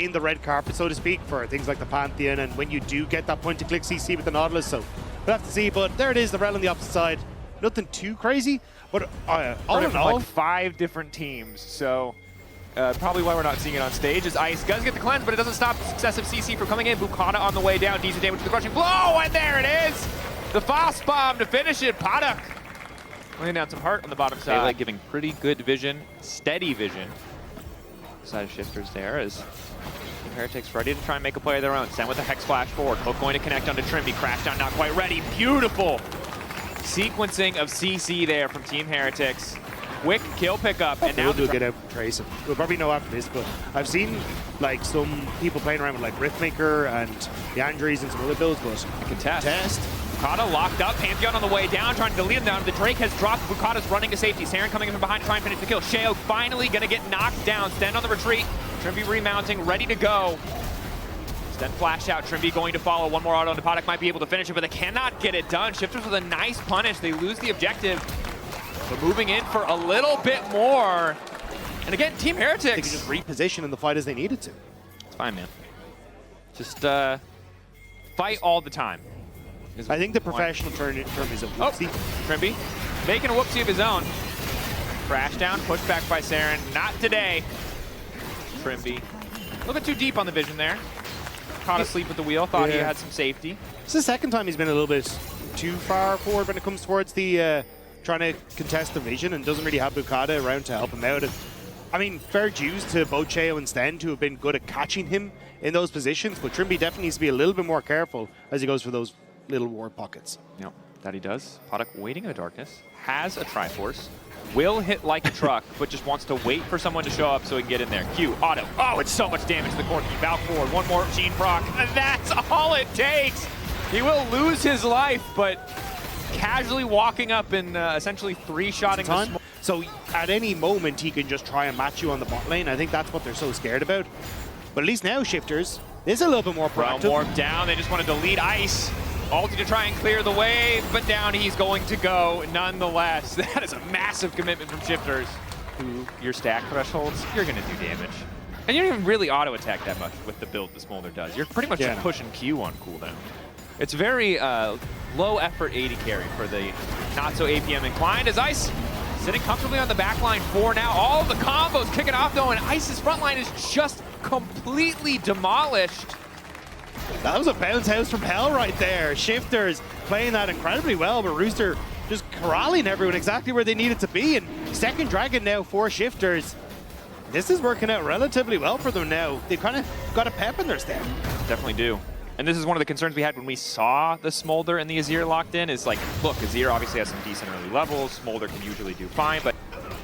in the red carpet, so to speak, for things like the Pantheon, and when you do get that point-and-click CC with the Nautilus, so we'll have to see. But there it is, the Rel on the opposite side. Nothing too crazy, but all in all, like 5 different teams, so probably why we're not seeing it on stage is Ice does get the cleanse, but it doesn't stop successive CC from coming in. Bukata on the way down, decent damage to the crushing blow, and there it is! The Fast Bomb to finish it, Paddock laying down some heart on the bottom side. Like giving pretty good vision, steady vision. Side of shifters there as Heretics ready to try and make a play of their own. Send with a Hex Flash forward. Hook going to connect onto Trimby. Crashdown not quite ready. Beautiful sequencing of CC there from Team Heretics. Quick kill pickup. And now we'll do get out Trace. We'll probably know after this, but I've seen like some people playing around with like Riftmaker and the Andres and some other builds, but I can test. Bukata locked up, Pantheon on the way down, trying to delete him down. The Drake has dropped, Bukata's running to safety. Saren coming in from behind to try and finish the kill. Sheo finally gonna get knocked down, stand on the retreat. Trimby remounting, ready to go. Then flash out, Trimby going to follow. One more auto, and Paddock might be able to finish it, but they cannot get it done. Shifters with a nice punish, they lose the objective. But moving in for a little bit more. And again, Team Heretics. They can just reposition in the fight as they needed to. It's fine, man. Just fight all the time. I think the professional term is a whoopsie. Trimby making a whoopsie of his own. Crash down, pushed back by Saren. Not today. Trimby. A little bit too deep on the vision there. Caught asleep at the wheel, thought he had some safety. It's the second time he's been a little bit too far forward when it comes towards the trying to contest the vision, and doesn't really have Bukata around to help him out. And, I mean, fair dues to both Cheo and Sten, who have been good at catching him in those positions, but Trimby definitely needs to be a little bit more careful as he goes for those little ward pockets. Yep, that he does. Paddock waiting in the darkness, has a Triforce, will hit like a truck, but just wants to wait for someone to show up so he can get in there. Q, auto. Oh, it's so much damage to the Corki. Valk forward, one more Gene proc, and that's all it takes. He will lose his life, but casually walking up and essentially 3-shotting the small. So at any moment, he can just try and match you on the bot lane. I think that's what they're so scared about. But at least now, Shifters is a little bit more proactive. Realm warp down, they just want to delete Ice. Ulti to try and clear the way, but down he's going to go nonetheless. That is a massive commitment from Shifters. Your stack thresholds, you're going to do damage. And you don't even really auto-attack that much with the build the Smolder does. You're pretty much just pushing Q on cooldown. It's very low-effort AD carry for the not-so-APM inclined, as Ice sitting comfortably on the back line for now. All of the combos kicking off, though, and Ice's front line is just completely demolished. That was a bounce house from hell right there. Shifters playing that incredibly well, but Rooster just corralling everyone exactly where they needed to be. And second dragon now for Shifters. This is working out relatively well for them now. They've kind of got a pep in their step. Definitely do. And this is one of the concerns we had when we saw the Smolder and the Azir locked in, is like, look, Azir obviously has some decent early levels. Smolder can usually do fine, but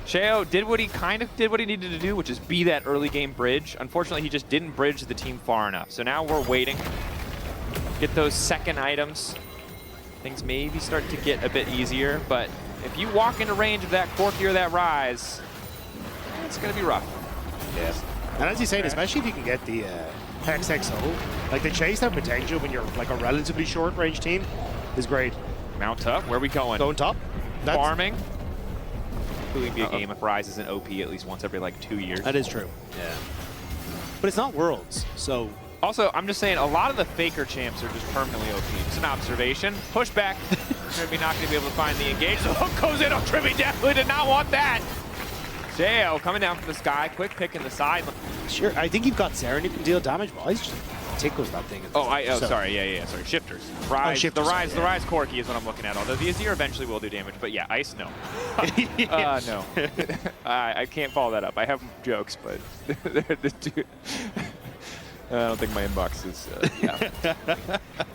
Sheo did what he needed to do, which is be that early game bridge. Unfortunately, he just didn't bridge the team far enough. So now we're waiting. Get those second items. Things maybe start to get a bit easier, but if you walk into range of that Corki or that Rise, it's going to be rough. Yes. And as you said, especially if you can get the Hex XO, like the chase out potential when you're like a relatively short range team is great. Mount up, where are we going? Going top. That's farming. It would be a game if Rise is an OP at least once every like 2 years. That is true. Yeah. But it's not Worlds, so. Also, I'm just saying, a lot of the Faker champs are just permanently OP. It's an observation. Push back. Trimby not going to be able to find the engage. The hook goes in. Oh, Trimby definitely did not want that. Sheo coming down from the sky. Quick pick in the side. Sure, I think you've got Saren who can deal damage, but Ice just tickles that thing. Sorry, yeah, sorry. Shifters. Rise, Shifters, the Rise Corki is what I'm looking at. Although the Azir eventually will do damage, but yeah, Ice, no. No. I can't follow that up. I have jokes, but I don't think my inbox is, yeah.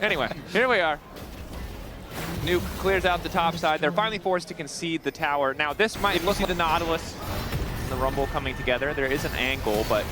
Anyway, here we are. Nuke clears out the top side. They're finally forced to concede the tower. Now this might look like the Nautilus and the Rumble coming together. There is an angle, but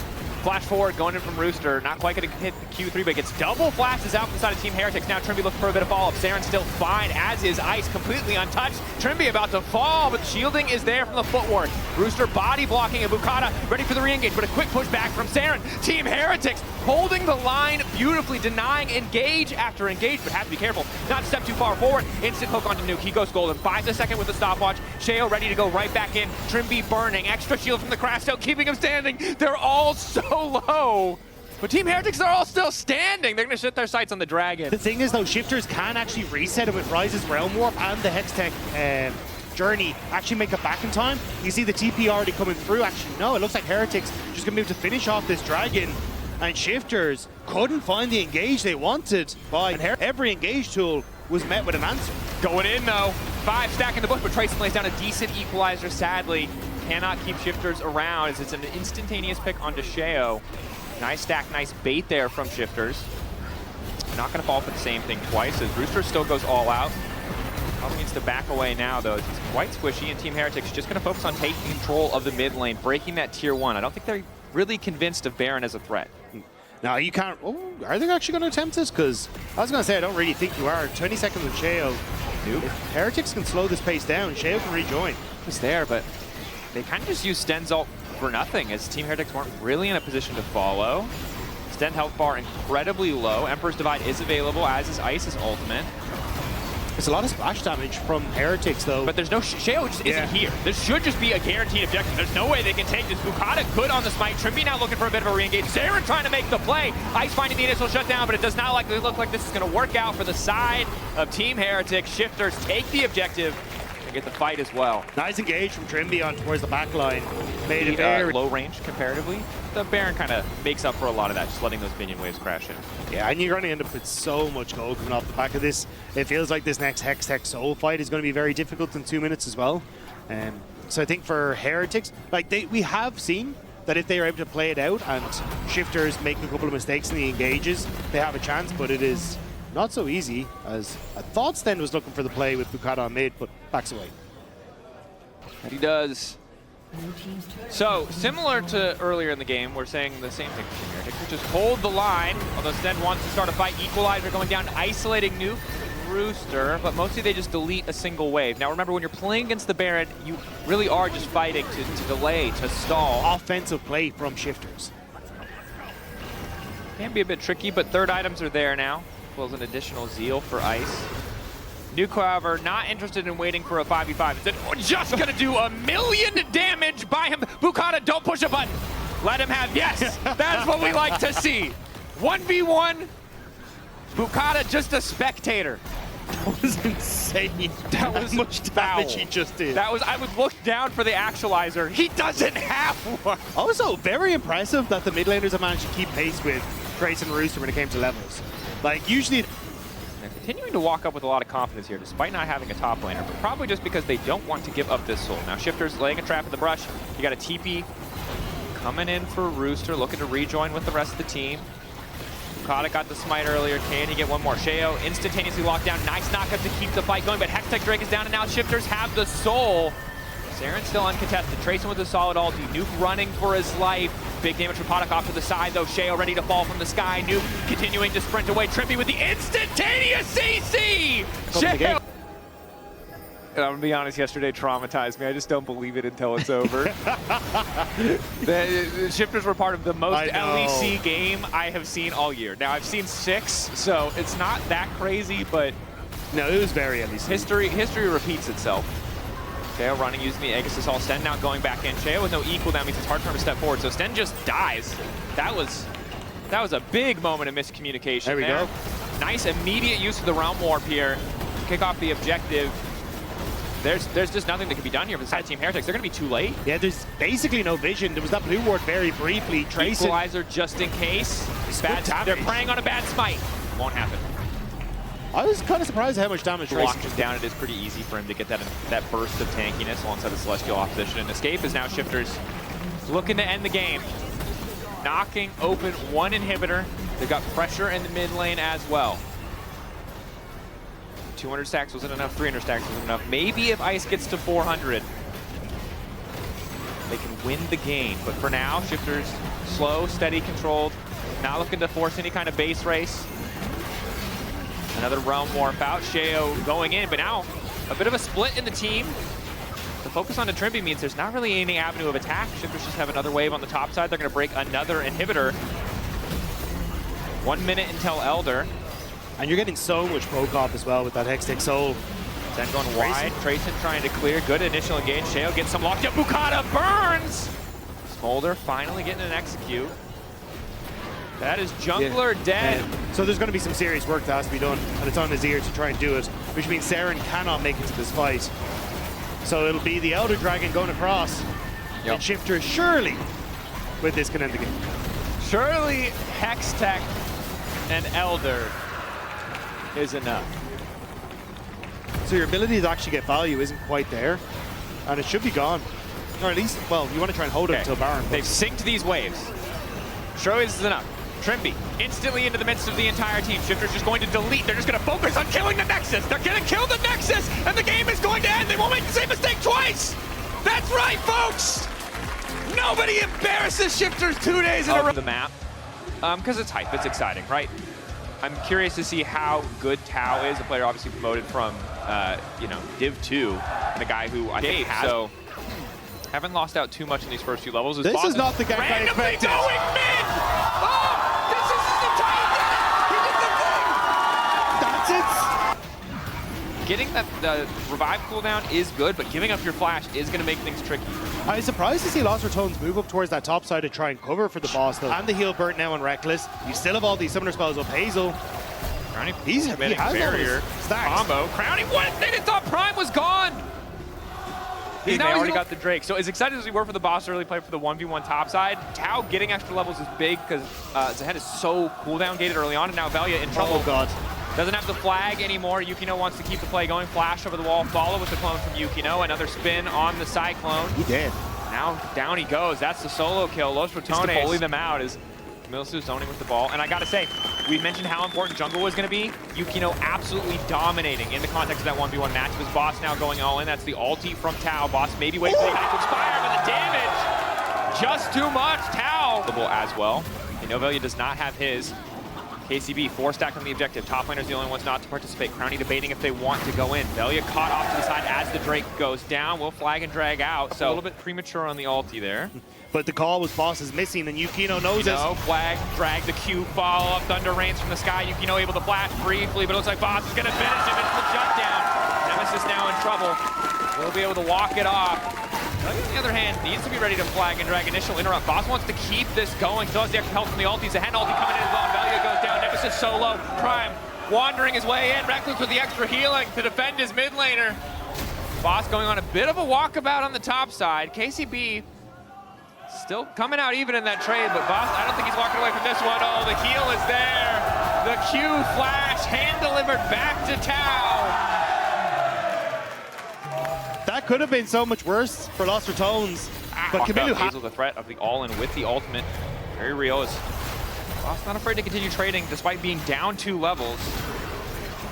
flash forward going in from Rooster. Not quite going to hit the Q3, but gets double flashes out from the side of Team Heretics. Now Trimby looking for a bit of follow-up. Saren still fine, as is Ice, completely untouched. Trimby about to fall, but shielding is there from the footwork. Rooster body blocking, and Bukata ready for the re-engage, but a quick push back from Saren. Team Heretics holding the line beautifully, denying engage after engage, but have to be careful not to step too far forward. Instant hook onto Nuke. He goes golden. Buys a second with the stopwatch. Sheo ready to go right back in. Trimby burning. Extra shield from the crash out, keeping him standing. They're all so low. But Team Heretics are all still standing. They're going to set their sights on the Dragon. The thing is, though, Shifters can actually reset it with Rise's Realm Warp and the Hextech Journey actually make it back in time. You see the TP already coming through. Actually, no, it looks like Heretics just going to be able to finish off this Dragon. And Shifters couldn't find the engage they wanted. And every engage tool was met with an answer. Going in, though. 5 stack in the bush, but Trayson lays down a decent equalizer, sadly. Cannot keep Shifters around as it's an instantaneous pick onto Sheo. Nice stack, nice bait there from Shifters. Not going to fall for the same thing twice as Rooster still goes all out. Probably needs to back away now, though. It's quite squishy, and Team Heretics just going to focus on taking control of the mid lane, breaking that tier 1. I don't think they're really convinced of Baron as a threat. Now you can't. Oh, are they actually going to attempt this? Because I was going to say I don't really think you are. 20 seconds with Sheo. If Heretics can slow this pace down, Sheo can rejoin. He's there, but they kind of just used Sten's ult for nothing as Team Heretics weren't really in a position to follow. Sten health bar incredibly low. Emperor's Divide is available, as is Ice's ultimate. There's a lot of splash damage from Heretics, though. But there's no Sheo just isn't here. This should just be a guaranteed objective. There's no way they can take this. Bukata good on the smite. Trimby now looking for a bit of a re-engage. Zarin trying to make the play. Ice finding the initial shutdown, but it does not look like this is going to work out for the side of Team Heretics. Shifters take the objective and get the fight as well. Nice engage from Trimby on towards the back line. Made it very low range comparatively. The Baron kind of makes up for a lot of that, just letting those minion waves crash in. Yeah, and you're going to end up with so much gold coming off the back of this. It feels like this next Hextech Soul fight is going to be very difficult in 2 minutes as well. So I think for Heretics, like we have seen that if they are able to play it out and Shifters make a couple of mistakes in the engages, they have a chance, but it is not so easy as I thought Sten was looking for the play with Bukata on mid, but backs away. And he does. So, similar to earlier in the game, we're saying the same thing for Team Heretics, which is hold the line, although Sten wants to start a fight. Equalizer going down, isolating Nuke, Rooster, but mostly they just delete a single wave. Now remember, when you're playing against the Baron, you really are just fighting to delay, to stall. Offensive play from Shifters. Can be a bit tricky, but third items are there now, as well as an additional Zeal for Ice. Nuke, however, not interested in waiting for a 5v5. Instead, just gonna do 1,000,000 damage by him. Bukata, don't push a button. Let him have, yes, that's what we like to see. 1v1, Bukata just a spectator. That was insane. That was much damage he just did. That was, I would look down for the actualizer. He doesn't have one. Also, very impressive that the mid laners have managed to keep pace with Trace and Rooster when it came to levels. Like, usually... They're continuing to walk up with a lot of confidence here, despite not having a top laner, but probably just because they don't want to give up this soul. Now, Shifters laying a trap in the brush. You got a TP coming in for Rooster, looking to rejoin with the rest of the team. Bukata got the smite earlier. Can he get one more? Sheo instantaneously locked down. Nice knockup to keep the fight going, but Hextech Drake is down, and now Shifters have the soul. Zarin still uncontested. Trayson with a solid ulti. Nuke running for his life. Big damage from Potok off to the side, though. Sheo ready to fall from the sky. Nuke continuing to sprint away. Trimby with the instantaneous CC! Sheo! And I'm gonna be honest, yesterday traumatized me. I just don't believe it until it's over. The Shifters were part of the most LEC game I have seen all year. Now, I've seen 6, so it's not that crazy, but... No, it was very LEC. History repeats itself. Sheo running, using the Aegis Assault. Sten now going back in. Sheo with no equal, that means it's hard for him to step forward. So Sten just dies. That was a big moment of miscommunication there. We go. Nice immediate use of the Realm Warp here. Kick off the objective. There's just nothing that can be done here for the side of Team Heretics. They're going to be too late. Yeah, there's basically no vision. There was that blue ward very briefly. Trayson. Equalizer just in case. They're preying on a bad smite. Won't happen. I was kind of surprised at how much damage Trayson Locked down. It is pretty easy for him to get that burst of tankiness alongside the Celestial opposition. And Escape is now Shifters looking to end the game. Knocking open one inhibitor. They've got pressure in the mid lane as well. 200 stacks wasn't enough, 300 stacks wasn't enough. Maybe if Ice gets to 400, they can win the game. But for now, Shifters slow, steady, controlled. Not looking to force any kind of base race. Another Realm Warp out. Sheo going in, but now a bit of a split in the team. The focus on the Trimby means there's not really any avenue of attack. Shifters just have another wave on the top side. They're going to break another inhibitor. 1 minute until Elder. And you're getting so much poke off as well with that Hextech Soul. Then going wide. Trayson trying to clear. Good initial engage. Sheo gets some locked up. Bukata burns! Smolder finally getting an execute. That is jungler dead. So there's going to be some serious work that has to be done, and it's on his ear to try and do it, which means Saren cannot make it to this fight. So it'll be the Elder Dragon going across, and Shifter surely with this can end the game. Surely Hextech and Elder is enough. So your ability to actually get value isn't quite there, and it should be gone. Or at least, well, you want to try and hold it until Baron. They've synced these waves. Surely this is enough. Trimby instantly into the midst of the entire team. Shifter's just going to delete. They're just going to focus on killing the Nexus. They're going to kill the Nexus, and the game is going to end. They won't make the same mistake twice. That's right, folks. Nobody embarrasses Shifters 2 days in a row. The map, because it's hype. It's exciting, right? I'm curious to see how good Tao is. A player obviously promoted from, Div 2, and a guy who I think has. So haven't lost out too much in these first few levels. This is not the game I expected. Going mid. Oh, this is the time. He did the thing. That's it. Getting the revive cooldown is good, but giving up your flash is going to make things tricky. I was surprised to see Lost Tones move up towards that top side to try and cover for the boss, though. And the heal burnt now on Reckless. You still have all these summoner spells up. Hazel. Crowny, he has barrier. Combo. Crowny, what? They didn't thought Prime was gone. They already got the Drake. So as excited as we were for the boss early play for the 1v1 top side, Tao getting extra levels is big because Zahed is so cooldown gated early on, and now Velia in trouble. Oh, God. Doesn't have the flag anymore. Yukino wants to keep the play going. Flash over the wall, follow with the clone from Yukino. Another spin on the Cyclone. He did. Now down he goes. That's the solo kill. Los Ratones bully them out as Milsu zoning with the ball. And I gotta say, we mentioned how important jungle was gonna be. Yukino absolutely dominating in the context of that 1v1 match. His boss now going all in. That's the ulti from Tao. Boss maybe waiting for the attack to expire, but the damage, just too much. Tao as well. Novelia does not have his. KCB 4-stack on the objective. Top laner's the only ones not to participate. Crowny debating if they want to go in. Velia caught off to the side as the Drake goes down. Will flag and drag out. So a little bit premature on the ulti there. But the call was boss is missing, and Yukino knows it. Flag, drag the Q, follow up, thunder rains from the sky. Yukino able to flash briefly, but it looks like boss is gonna finish him. It's the shutdown. Nemesis now in trouble. Will be able to walk it off. Velia, on the other hand, needs to be ready to flag and drag. Initial interrupt. Boss wants to keep this going. Still has the extra help from the ultis. The hand ulti coming in as well. Velia goes down. Nemesis solo. Prime wandering his way in. Reckless with the extra healing to defend his mid laner. Boss going on a bit of a walkabout on the top side. KCB still coming out even in that trade, but Boss, I don't think he's walking away from this one. Oh, the heal is there. The Q flash hand delivered back to Tao. That could have been so much worse for Lost Tones. But Camilo Hazel, the threat of the all-in with the ultimate, very real. Is Boss not afraid to continue trading despite being down 2 levels.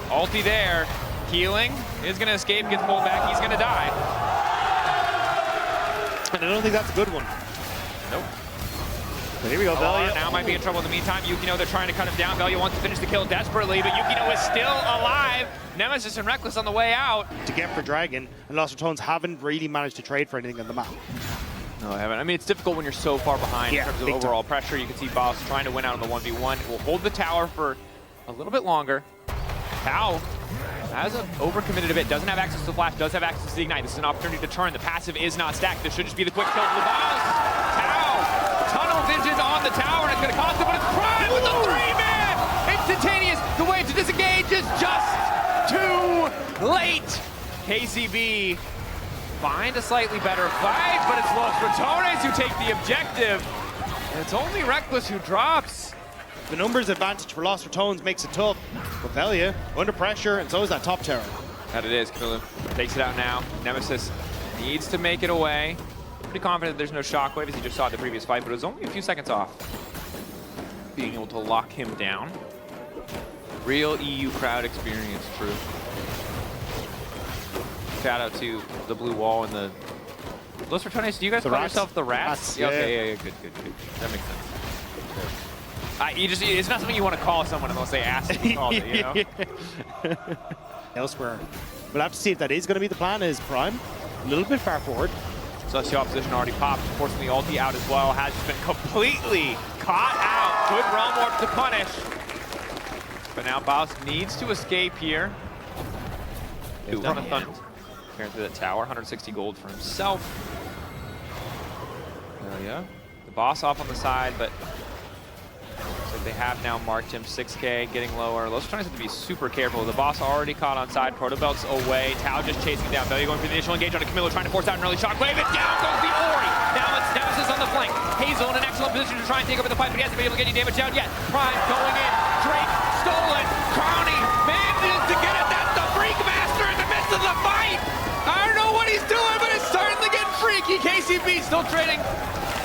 Ulti there, healing, is gonna escape, gets pulled back, he's gonna die. And I don't think that's a good one. Nope. But here we go, Velia. Now might be in trouble in the meantime. Yukino, they're trying to cut him down. Velia wants to finish the kill desperately, but Yukino is still alive. Nemesis and Reckless on the way out. To get for Dragon, and Lost Tones haven't really managed to trade for anything on the map. No, I haven't. I mean, it's difficult when you're so far behind in terms of overall pressure. You can see Boss trying to win out on the 1v1. Will hold the tower for a little bit longer. Tao has overcommitted a bit, doesn't have access to the flash, does have access to the ignite. This is an opportunity to turn. The passive is not stacked. This should just be the quick kill to the boss. Tao, tunnel vision on the tower, and it's going to cost him, but it's Prime with the 3-man! Instantaneous. The way to disengage is just too late. KCB find a slightly better fight, but it's Los Ratones who take the objective. And it's only Reckless who drops. The numbers advantage for Lost Tones makes it tough. But Velia under pressure, and so is that top tower. That it is. Camilo takes it out now. Nemesis needs to make it away. Pretty confident there's no shockwave, as you just saw in the previous fight, but it was only a few seconds off being able to lock him down. Real EU crowd experience, true. Shout out to the blue wall and the Los Ratones. Do you guys call yourself the Rats? Yeah. Okay, yeah, good. That makes sense. It's not something you want to call someone unless they ask you to call it, you know? Elsewhere. We'll have to see if that is going to be the plan. Is Prime a little bit far forward? Celestial opposition already popped, forcing the ulti out as well. Has been completely caught out. Good realm warp to punish. But now Boss needs to escape here. He's down the thunder. Carrying through the tower, 160 gold for himself. Yeah. The boss off on the side, but But they have now marked him 6K, getting lower. Los Trying to be super careful. The boss already caught on side. Protobelt's away. Tau just chasing down. Velia going for the initial engage on a Camilo, trying to force out an early shockwave. And down goes the Ori. Now it's Nemesis on the flank. Hazel in an excellent position to try and take over the fight, but he hasn't been able to get any damage down yet. Prime going in. Drake stolen. Crowny manages to get it. That's the Freak Master in the midst of the fight. I don't know what he's doing, but it's starting to get freaky. KCB still trading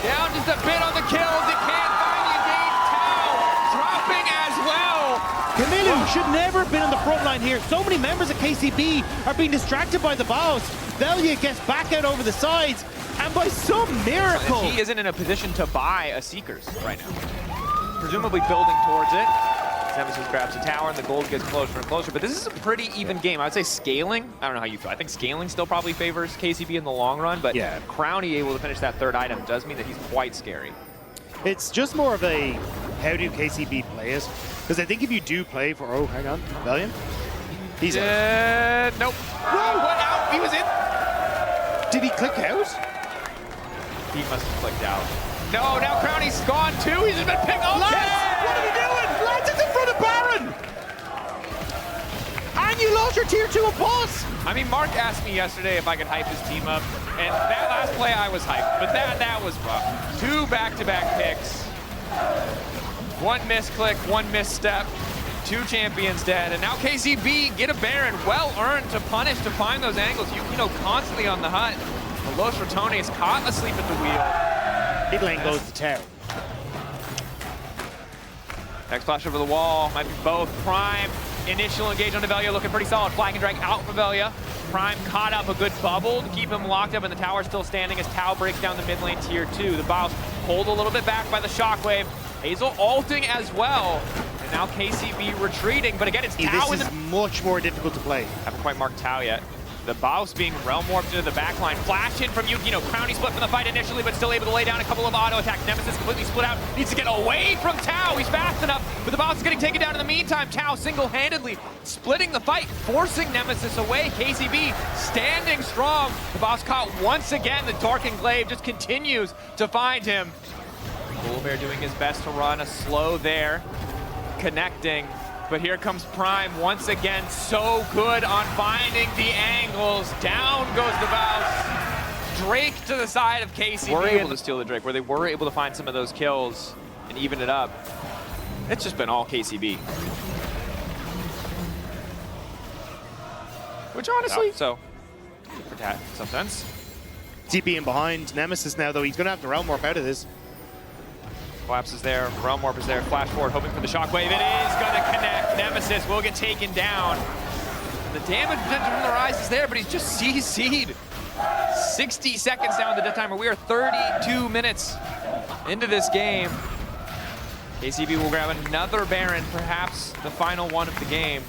down just a bit on the kills. It can't find the engage. Tau dropping as well. Camilo should never have been on the front line here. So many members of KCB are being distracted by the boss. Velia gets back out over the sides, and by some miracle, He isn't in a position to buy a Seekers right now. Presumably building towards it. Nemesis grabs a tower and the gold gets closer and closer, but this is a pretty even game. I would say scaling, I don't know how you feel. I think scaling still probably favors KCB in the long run, but yeah, Crowny able to finish that third item does mean that he's quite scary. It's just more of a, how do KCB play it? Because I think if you do play for, oh, hang on, Valiant? He's out. Nope. Whoa, what out? He was in. Did he click out? He must have clicked out. No, now Crowny's gone too. He's been picked up. Lads, what are you doing? Lads, it's in front of Baron! And you lost your tier 2 boss! I mean, Mark asked me yesterday if I could hype his team up, and that last play I was hyped, but that was rough. 2 back-to-back picks. 1 misclick, 1 misstep, 2 champions dead, and now KCB get a Baron, well earned to punish, to find those angles. Yukino constantly on the hunt. Los Rotone is caught asleep at the wheel. Mid lane goes to Tau. Next flash over the wall, might be both. Prime, initial engage on Velia, looking pretty solid. Flag and drag out for Velia. Prime caught up a good bubble to keep him locked up, and the tower still standing as Tau breaks down the mid lane tier 2. The Biles pulled a little bit back by the shockwave. Hazel ulting as well. And now KCB retreating, but again, it's Tau. This is much more difficult to play. Haven't quite marked Tau yet. The Baus being realm warped into the backline. Flash in from Yukino. Crowny split from the fight initially, but still able to lay down a couple of auto attacks. Nemesis completely split out. Needs to get away from Tau. He's fast enough, but the Baus is getting taken down in the meantime. Tau single-handedly splitting the fight, forcing Nemesis away. KCB standing strong. The Baus caught once again. The Dark Englaive just continues to find him. Bullbear doing his best to run a slow there, connecting. But here comes Prime once again, so good on finding the angles. Down goes the Baus. Drake to the side of KCB. Were able to steal the Drake, where they were able to find some of those kills and even it up. It's just been all KCB. Which honestly, so for that, some sense. TPing behind Nemesis now, though. He's going to have to realm warp out of this. Collapse is there, Realm Warp is there, flash forward, hoping for the shockwave. It is gonna connect. Nemesis will get taken down. The damage potential from the Rise is there, but he's just CC'd. 60 seconds down the death timer. We are 32 minutes into this game. KCB will grab another Baron, perhaps the final one of the game.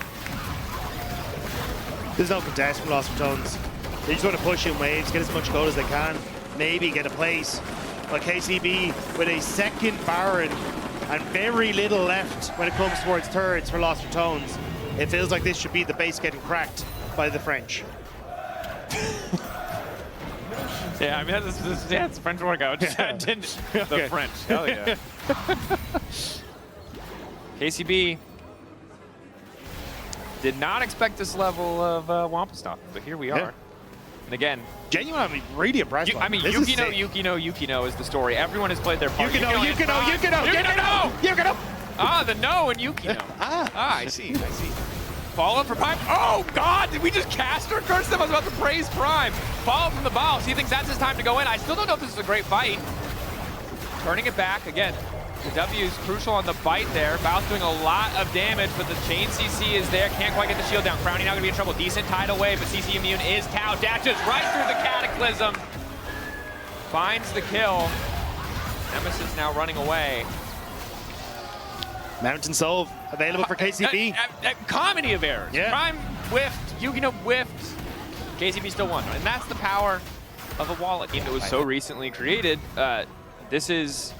There's no contest from Lost Tones. They just want to push in waves, get as much gold as they can, maybe get a place. But KCB with a second Baron and very little left when it comes towards turrets for Lost Tones. It feels like this should be the base getting cracked by the French. Yeah, I mean, it's French workout. Didn't the Okay. French. Hell yeah. KCB did not expect this level of Wampa Stomp, but here we are. Yeah. And again, Genuinely, I'm really impressed. I mean, This is sick. Yukino is the story. Everyone has played their part. Yukino. Ah, the no and Yukino. I see. Follow up for Prime. Oh, God, did we just cast or curse them? I was about to praise Prime. Follow from the Baus. He thinks that's his time to go in. I still don't know if this is a great fight. Turning it back again. The W is crucial on the bite there. Baus doing a lot of damage, but the chain CC is there. Can't quite get the shield down. Crowny now gonna be in trouble. Decent tidal wave, but CC immune is Tau. Dashes right through the Cataclysm. Finds the kill. Nemesis now running away. Mountain Solve available for KCB. Comedy of errors. Yeah. Prime whiffed, Yukino whiffed. KCB still won. And that's the power of a wallet game that was so recently created. This is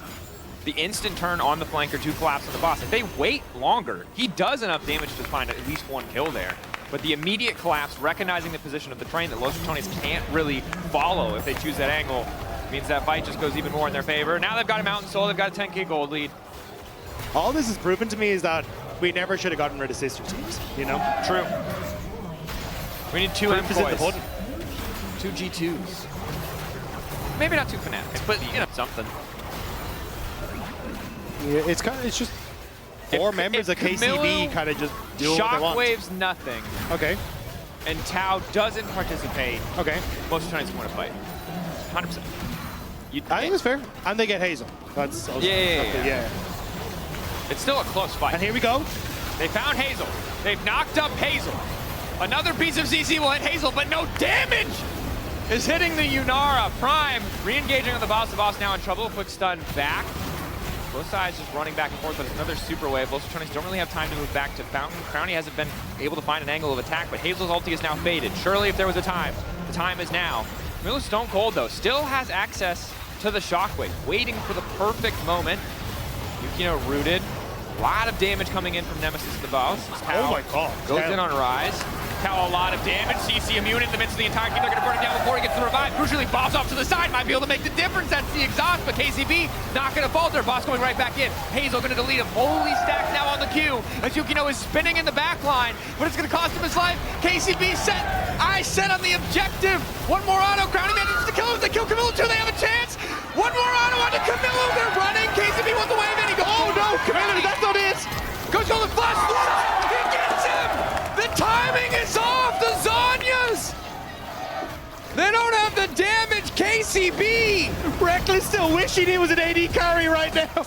the instant turn on the flanker to collapse on the boss. If they wait longer, he does enough damage to find at least one kill there. But the immediate collapse, recognizing the position of the train that Los Ratones can't really follow if they choose that angle, means that fight just goes even more in their favor. Now they've got a Mountain Soul, they've got a 10K gold lead. All this has proven to me is that we never should have gotten rid of sister teams, you know? True. We need 2 Proof is in the MCoys. pudding. 2 G2s. Maybe not 2 Fanatics, but you know, something. Yeah, it's just 4 members of KCB kind of just do what they want. Shockwave's nothing, Okay, and Tau doesn't participate. okay. Most Chinese want to fight. 100%. I think it's fair. And they get Hazel. That's also, Yeah. It's still a close fight. And here we go. They found Hazel. They've knocked up Hazel. Another piece of CC will hit Hazel, but no damage is hitting the Yunara. Prime re-engaging on the boss. The boss now in trouble. Quick stun back. Both sides just running back and forth, but it's another super wave. Both Chinese don't really have time to move back to Fountain. Crowny hasn't been able to find an angle of attack, but Hazel's ulti is now faded. Surely if there was a time, the time is now. Miller Stone Cold, though, still has access to the Shockwave, waiting for the perfect moment. Yukino rooted. A lot of damage coming in from Nemesis the boss. Oh my god. Goes in on Rise. Tau a lot of damage. CC immune in the midst of the entire team. They're going to burn it down before he gets the revive. Crucially, Boss off to the side. Might be able to make the difference. That's the exhaust, but KCB not going to falter. Boss going right back in. Hazel going to delete him. Holy stack now on the queue. As Yukino is spinning in the back line, but it's going to cost him his life. KCB set. I set on the objective. One more auto. Crowning manages to kill him. If they kill Camilla too, they have a chance. One more auto onto Camilla. They're running. KCB wants the wave in. He goes, oh no, Camilla, that's not it. Goes for the flash. He gets him. The timing is off. The Zanyas. They don't have the damage. KCB. Reckless still wishing he was an AD carry right now.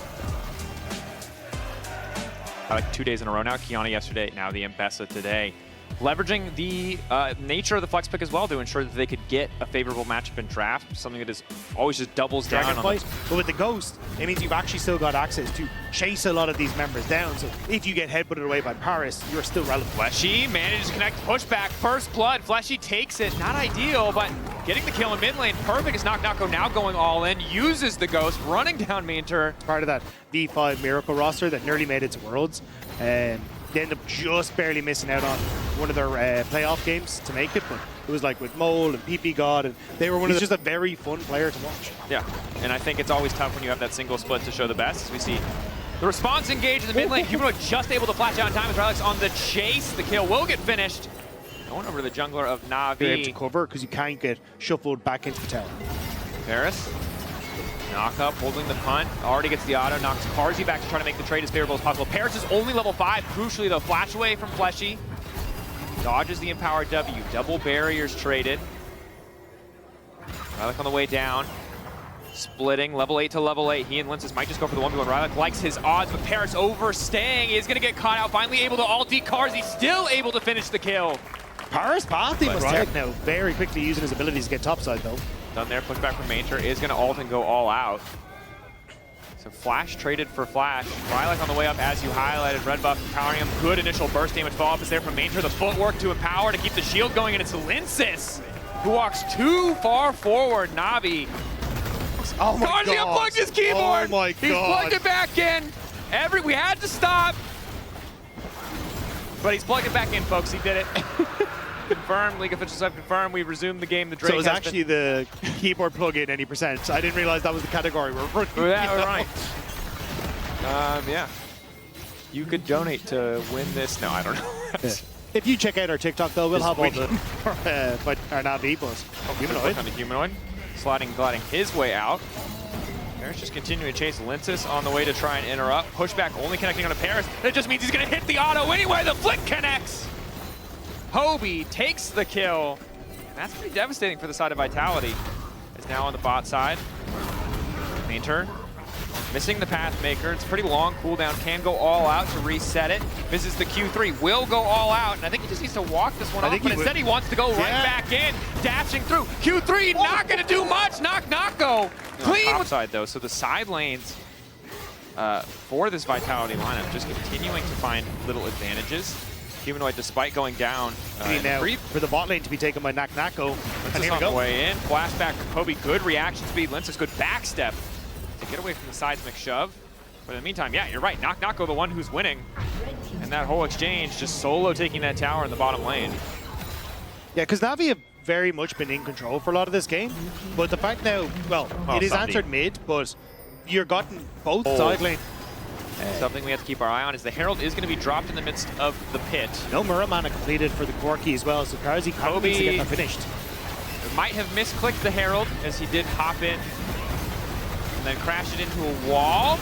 Like 2 days in a row now. Kiana yesterday, now the M-Pesa today. Leveraging the nature of the flex pick as well to ensure that they could get a favorable matchup in draft, something that is always just doubles down on Fight. But with the Ghost, it means you've actually still got access to chase a lot of these members down. So if you get headbutted away by Paris, you're still relevant. Fleshy manages to connect, pushback, first blood. Fleshy takes it, not ideal, but getting the kill in mid lane. Perfect is Nako now going all in, uses the Ghost, running down main turret. Part of that V5 Miracle roster that nearly made it to Worlds. They end up just barely missing out on one of their playoff games to make it, but it was like with Mole and PP God, and they were just a very fun player to watch. Yeah, and I think it's always tough when you have that single split to show the best, as we see the response engaged in the mid lane. Humanoid just able to flash out in time as Relics on the chase. The kill will get finished. Going over to the jungler of Na'Vi. You're able to cover because you can't get shuffled back into the tower. Paris. Knock up, holding the punt. Already gets the auto, knocks Carzzy back to try to make the trade as favorable as possible. Paris is only level 5. Crucially, though, flash away from Fleshy. Dodges the empowered W. Double barriers traded. Rylik on the way down. Splitting, level 8 to level 8. He and Linces might just go for the 1v1. Rylik likes his odds, but Paris overstaying. Is going to get caught out. Finally able to ulti Carzzy. Still able to finish the kill. Paris pathing was checked now. Very quickly using his abilities to get topside, though. Done there, pushback from Mainter, is going to ult and go all out. So Flash traded for Flash. Rylik on the way up, as you highlighted. Red buff empowering him. Good initial burst damage. Follow-up is there from Mainter. The footwork to empower to keep the shield going, and it's Linces who walks too far forward. Na'Vi. Oh my Carzzy god. unplugged his keyboard. Oh my god. He's plugged it back in. We had to stop. But he's plugged it back in, folks. He did it. Confirmed. League officials have confirmed. We resumed the game. The Drake So it was actually the keyboard plug-in any percent. I didn't realize that was the category we're running. Yeah, we're right. Yeah. You could donate to win this. No, I don't know. Yeah. If you check out our TikTok, though, we'll have all the our Na'Vi plus. Humanoid. On the Humanoid. Gliding his way out. Paris just continuing to chase Linces on the way to try and interrupt. Pushback only connecting on to Paris. That just means he's going to hit the auto anyway. The flick connects. Hobie takes the kill. That's pretty devastating for the side of Vitality. It's now on the bot side. Mainter missing the Pathmaker. It's a pretty long cooldown. Can go all out to reset it. Visits the Q3. Will go all out. And I think he just needs to walk this one off. But instead he wants to go right back in. Dashing through. Q3 not going to do much. Knock go. Clean. Top side though. So the side lanes for this Vitality lineup just continuing to find little advantages. Humanoid, despite going down, now for the bot lane to be taken by Nako. And here we on go. the way in. Flashback from Kobe. Good reaction speed. Linces good backstep to get away from the seismic shove. But in the meantime, yeah, you're right. Nako the one who's winning. And that whole exchange just solo taking that tower in the bottom lane. Yeah, because Na'Vi have very much been in control for a lot of this game. But the fact now, well, it is answered mid, but you're gotten both side lane. Something we have to keep our eye on is the Herald is going to be dropped in the midst of the pit. No Muramana completed for the Corki as well, so Karzi needs to get that finished. Might have misclicked the Herald as he did hop in and then crash it into a wall.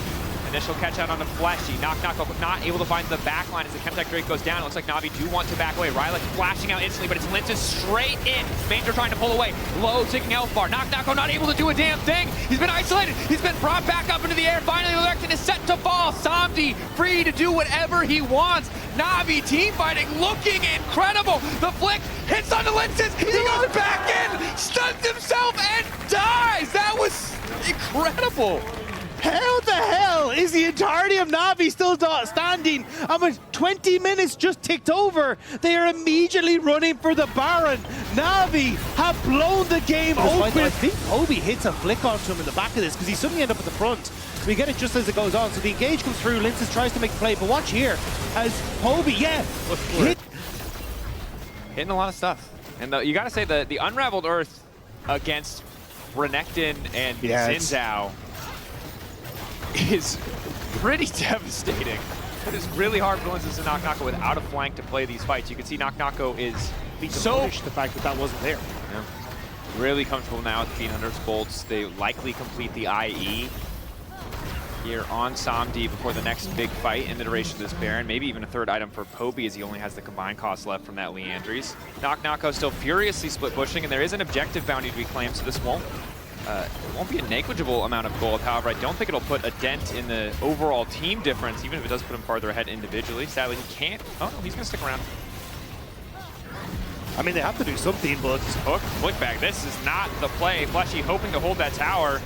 Initial catch out on the Fleshy. Knock, not able to find the back line as the Chemtech Drake goes down. It looks like Na'Vi do want to back away. Rylak flashing out instantly, but it's Linces straight in. Manger trying to pull away. Low ticking health bar. Knock, not able to do a damn thing. He's been isolated. He's been brought back up into the air. Finally, the Lectin is set to fall. Samdi free to do whatever he wants. Na'Vi team fighting looking incredible. The flick hits on the Linces. He goes back in, stuns himself, and dies. That was incredible. How the hell is the entirety of Na'Vi still standing? And with 20 minutes just ticked over, they are immediately running for the Baron. Na'Vi have blown the game open. I think Obi hits a flick onto him in the back of this because he suddenly ended up at the front. We get it just as it goes on. So the engage comes through. Linces tries to make the play, but watch here as Obi, hitting a lot of stuff. And you got to say the Unraveled Earth against Renekton and Xin Zhao is pretty devastating. It is really hard for Linces and Knock without a flank to play these fights. You can see Knock is so the fact that wasn't there. Yeah. Really comfortable now with the Fiend Hunter's bolts. They likely complete the IE here on Samdi before the next big fight in the duration of this Baron. Maybe even a third item for Poby as he only has the combined cost left from that Leandries. Knock still furiously split pushing, and there is an objective bounty to be claimed, so this won't be a negligible amount of gold. However, I don't think it'll put a dent in the overall team difference, even if it does put him farther ahead individually. Sadly, he can't. Oh, no, he's going to stick around. I mean, they have to do something, but Hook, flick back. This is not the play. Fleshy hoping to hold that tower.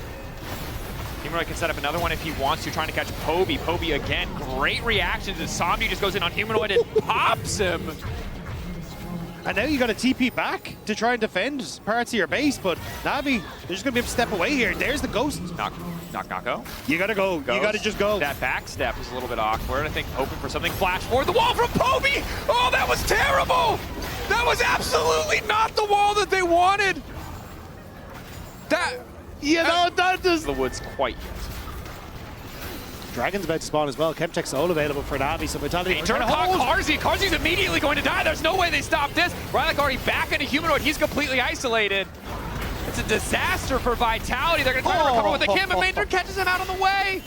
Humanoid can set up another one if he wants to, trying to catch Poby. Poby again, great reactions as Samdi just goes in on Humanoid and pops him. And now you got to TP back to try and defend parts of your base, but Na'Vi, they're just going to be able to step away here. There's the Ghost. Knocko. You got to go. Ghost. You got to just go. That back step is a little bit awkward. I think hoping for something flash forward. The wall from Poby! Oh, that was terrible! That was absolutely not the wall that they wanted! that does the woods quite yet. Dragon's about to spawn as well. Chemtech's all available for Na'Vi, so Vitality. Turn Karzi's immediately going to die. There's no way they stop this. Rylak already back into Humanoid. He's completely isolated. It's a disaster for Vitality. They're going to try to recover what they can, but Maynard catches him out on the way.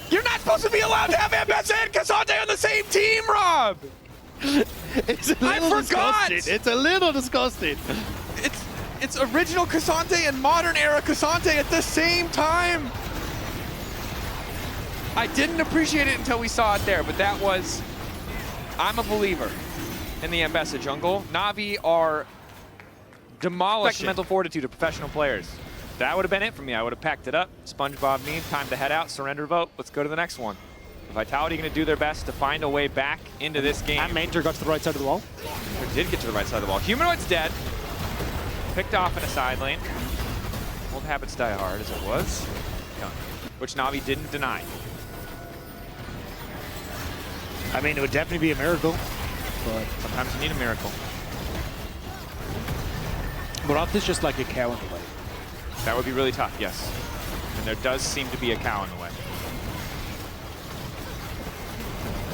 You're not supposed to be allowed to have Ambessa and Cassante on the same team, Rob. It's a little disgusting. It's a little disgusting. It's original Cassante and modern era Cassante at the same time. I didn't appreciate it until we saw it there, but that was... I'm a believer in the Ambessa jungle. Na'Vi are demolishing mental fortitude of professional players. That would have been it for me. I would have packed it up. SpongeBob meme, time to head out, surrender vote. Let's go to the next one. Vitality going to do their best to find a way back into this game. And Maynard got to the right side of the wall. They did get to the right side of the wall. Humanoid's dead. Picked off in a side lane. Old habits die hard as it was. Which Na'Vi didn't deny. I mean, it would definitely be a miracle, but sometimes you need a miracle. But is just like a cow in the way. That would be really tough, yes. And there does seem to be a cow in the way.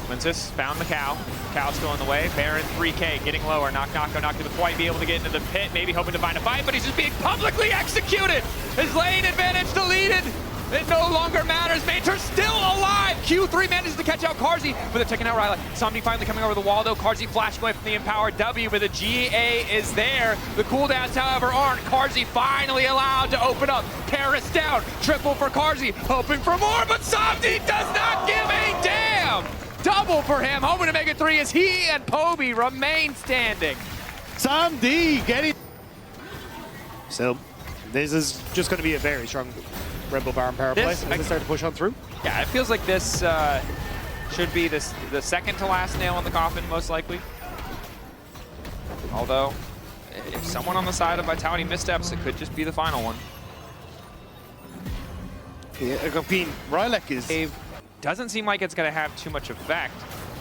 Linces found the cow. Cow's still in the way. Baron 3K getting lower. Not going to quite be able to get into the pit. Maybe hoping to find a fight, but he's just being publicly executed. His lane advantage deleted. It no longer matters. Maynard's still alive. Q3 manages to catch out Karzi, but they're taking out Rylak. Samdi finally coming over the wall, though. Karzi flashing away from the empowered W, but the GA is there. The cooldowns, however, aren't. Karzi finally allowed to open up. Paris down. Triple for Karzi, hoping for more, but Samdi does not give a damn. Double for him, hoping to make it 3 as he and Poby remain standing. Samdi getting... So, this is just going to be a very strong Red Bull Baron power play as they start to push on through. Yeah, it feels like this should be the second to last nail in the coffin, most likely. Although, if someone on the side of Vitality missteps, it could just be the final one. Yeah, I mean, Rylak is... Doesn't seem like it's going to have too much effect.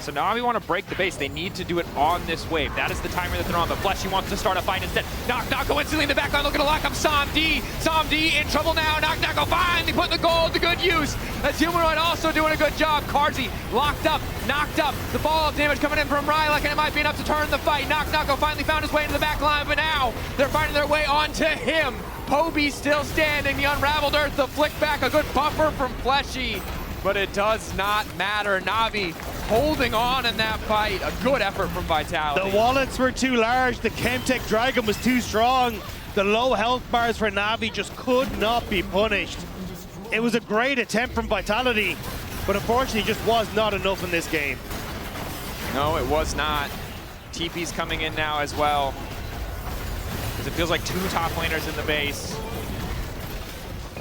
So now we want to break the base. They need to do it on this wave. That is the timer that they're on, but Fleshy wants to start a fight instead. Knock go instantly in the backline, looking to lock up Somd. Somd in trouble now. Knock go finally putting the gold to good use. As Humanoid also doing a good job. Carzzy locked up, knocked up. The follow-up damage coming in from Rylek, and it might be enough to turn the fight. Knock go finally found his way into the backline, but now they're finding their way onto him. Poby still standing, the Unraveled Earth, the flick back, a good buffer from Fleshy. But it does not matter. Na'Vi holding on in that fight. A good effort from Vitality. The wallets were too large. The Chemtech Dragon was too strong. The low health bars for Na'Vi just could not be punished. It was a great attempt from Vitality, but unfortunately just was not enough in this game. No, it was not. TP's coming in now as well. Because it feels like two top laners in the base.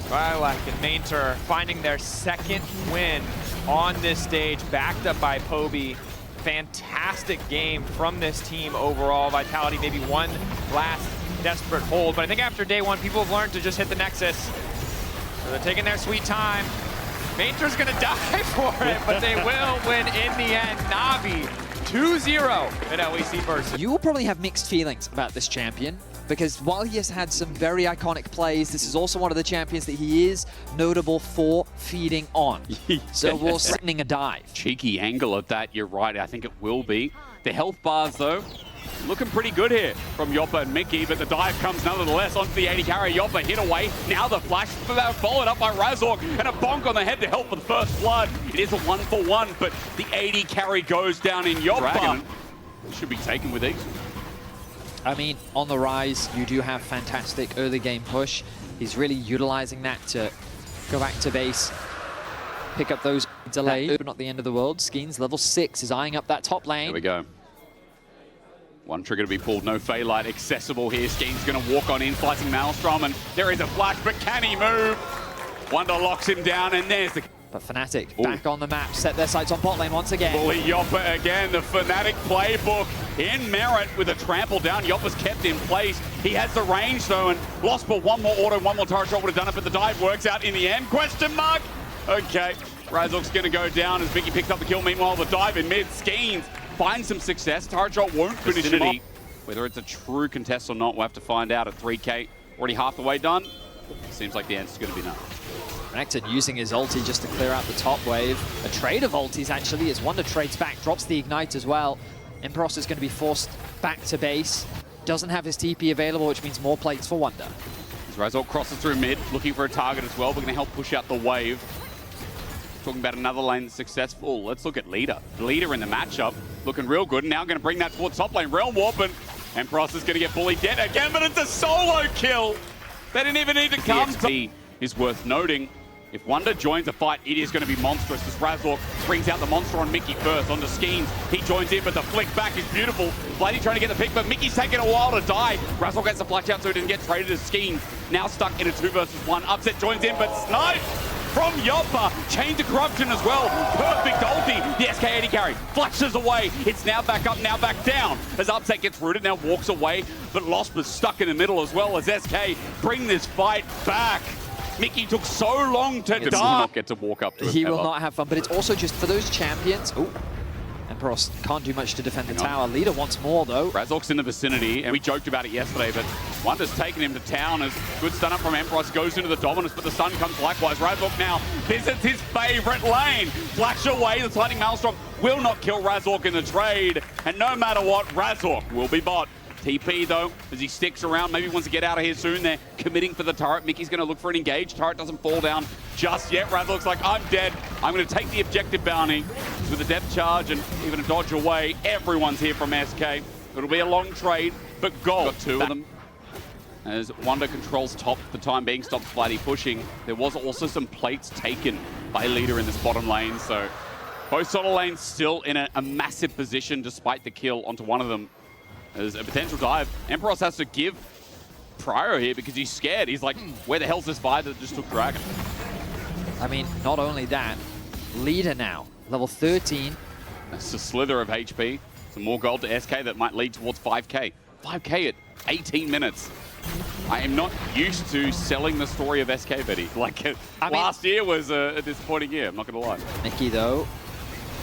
Rylek and Mainter finding their second win on this stage, backed up by Poby. Fantastic game from this team overall. Vitality maybe one last desperate hold, but I think after day one, people have learned to just hit the Nexus. So they're taking their sweet time. Mainter's gonna die for it, but they will win in the end. Na'Vi 2-0 in LEC versus. You will probably have mixed feelings about this champion, because while he has had some very iconic plays, this is also one of the champions that he is notable for feeding on. So we're sending a dive. Cheeky angle of that, you're right, I think it will be. The health bars, though, looking pretty good here from Yoppa and Mickey, but the dive comes nonetheless onto the 80 carry. Yoppa hit away. Now the flash followed up by Razork, and a bonk on the head to help for the first blood. It is a 1-for-1, but the 80 carry goes down in Yoppa. Dragon should be taken with ease. I mean, on the rise, you do have fantastic early game push. He's really utilizing that to go back to base, pick up those delays, but not the end of the world. Skeens, level 6, is eyeing up that top lane. Here we go. One trigger to be pulled, no Phaelite accessible here. Skeen's going to walk on in, slicing Maelstrom, and there is a flash, but can he move? Wonder locks him down, and there's the... But Fnatic back on the map, set their sights on bot lane once again. Bully Yoppa again, the Fnatic playbook in merit with a trample down. Yoppa's kept in place. He has the range though, and lost but one more auto, one more turret shot would have done it, but the dive works out in the end. Question mark? Okay, Razork's going to go down as Vicky picks up the kill. Meanwhile, the dive in mid, Skeens finds some success. Turret shot won't finish him off. Whether it's a true contest or not, we'll have to find out at 3K. Already half the way done. Seems like the answer's going to be no. Renekton using his ulti just to clear out the top wave. A trade of ultis actually, as Wonder trades back, drops the ignite as well. Emperos is going to be forced back to base. Doesn't have his TP available, which means more plates for Wonder. As Razork crosses through mid, looking for a target as well. We're going to help push out the wave. Talking about another lane that's successful. Let's look at Leader. The Leader in the matchup, looking real good. Now going to bring that towards top lane. Realm Warp, and Emperos is going to get bullied dead again, but it's a solo kill. They didn't even need to come. XP is worth noting. If Wonder joins the fight, it is going to be monstrous as Razork brings out the monster on Mickey first, onto Skeens. He joins in, but the flick back is beautiful. Blighty trying to get the pick, but Mickey's taking a while to die. Razork gets the flash out so he doesn't get traded as Skeens. Now stuck in a 2 versus 1. Upset joins in, but sniped from Yoppa. Chain to corruption as well. Perfect ulti. The SK80 carry flashes away. It's now back up, now back down. As Upset gets rooted, now walks away, but Lost was stuck in the middle as well as SK bring this fight back. Mickey took so long to die. He will not get to walk up to it. He will not have fun, but it's also just for those champions. Ooh. Emperos can't do much to defend the tower. Leader wants more, though. Razork's in the vicinity, and we joked about it yesterday, but Wonder's taken him to town as good stun up from Emperos, goes into the dominance, but the sun comes likewise. Razork now visits his favorite lane. Flash away, the sliding Maelstrom will not kill Razork in the trade, and no matter what, Razork will be bot. TP though, as he sticks around, maybe wants to get out of here soon. They're committing for the turret. Mickey's going to look for an engage. Turret doesn't fall down just yet. Raz looks like, I'm dead. I'm going to take the objective bounty with a depth charge and even a dodge away. Everyone's here from SK. It'll be a long trade, but goal. Got 2 of them. As Wonder controls top for the time being, stops Blighty pushing. There was also some plates taken by Leader in this bottom lane, so both solo lanes still in a massive position despite the kill onto one of them. As a potential dive, Emperos has to give Prio here because he's scared. He's like, where the hell's this fight that just took Dragon? I mean, not only that, Leader now, level 13. That's a slither of HP. Some more gold to SK that might lead towards 5K. 5K at 18 minutes. I am not used to selling the story of SK, Betty. Like, last year was a disappointing year, I'm not going to lie. Mickey, though,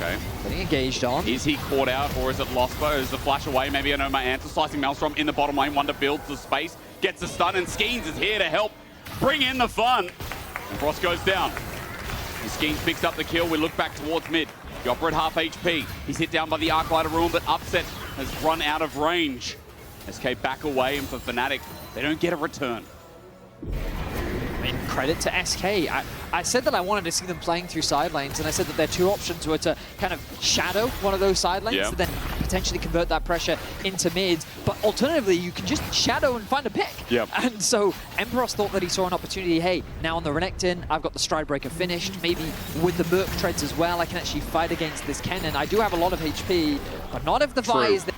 Okay. Getting engaged on. Is he caught out, or is it lost? Is the flash away? Maybe I know my answer. Slicing Maelstrom in the bottom lane. Wonder builds the space, gets the stun, and Skeens is here to help bring in the fun. And Frost goes down. And Skeens picks up the kill. We look back towards mid. Yopper at half HP. He's hit down by the Arclighter rune, but Upset has run out of range. SK back away, and for Fnatic, they don't get a return. I mean, credit to SK. I said that I wanted to see them playing through side lanes, and I said that their two options were to kind of shadow one of those side lanes and then potentially convert that pressure into mids. But alternatively, you can just shadow and find a pick. And so Emperos thought that he saw an opportunity. Hey, now on the Renekton, I've got the Stridebreaker finished. Maybe with the Merc treads as well, I can actually fight against this Kennen. I do have a lot of HP, but not if the Vi is there.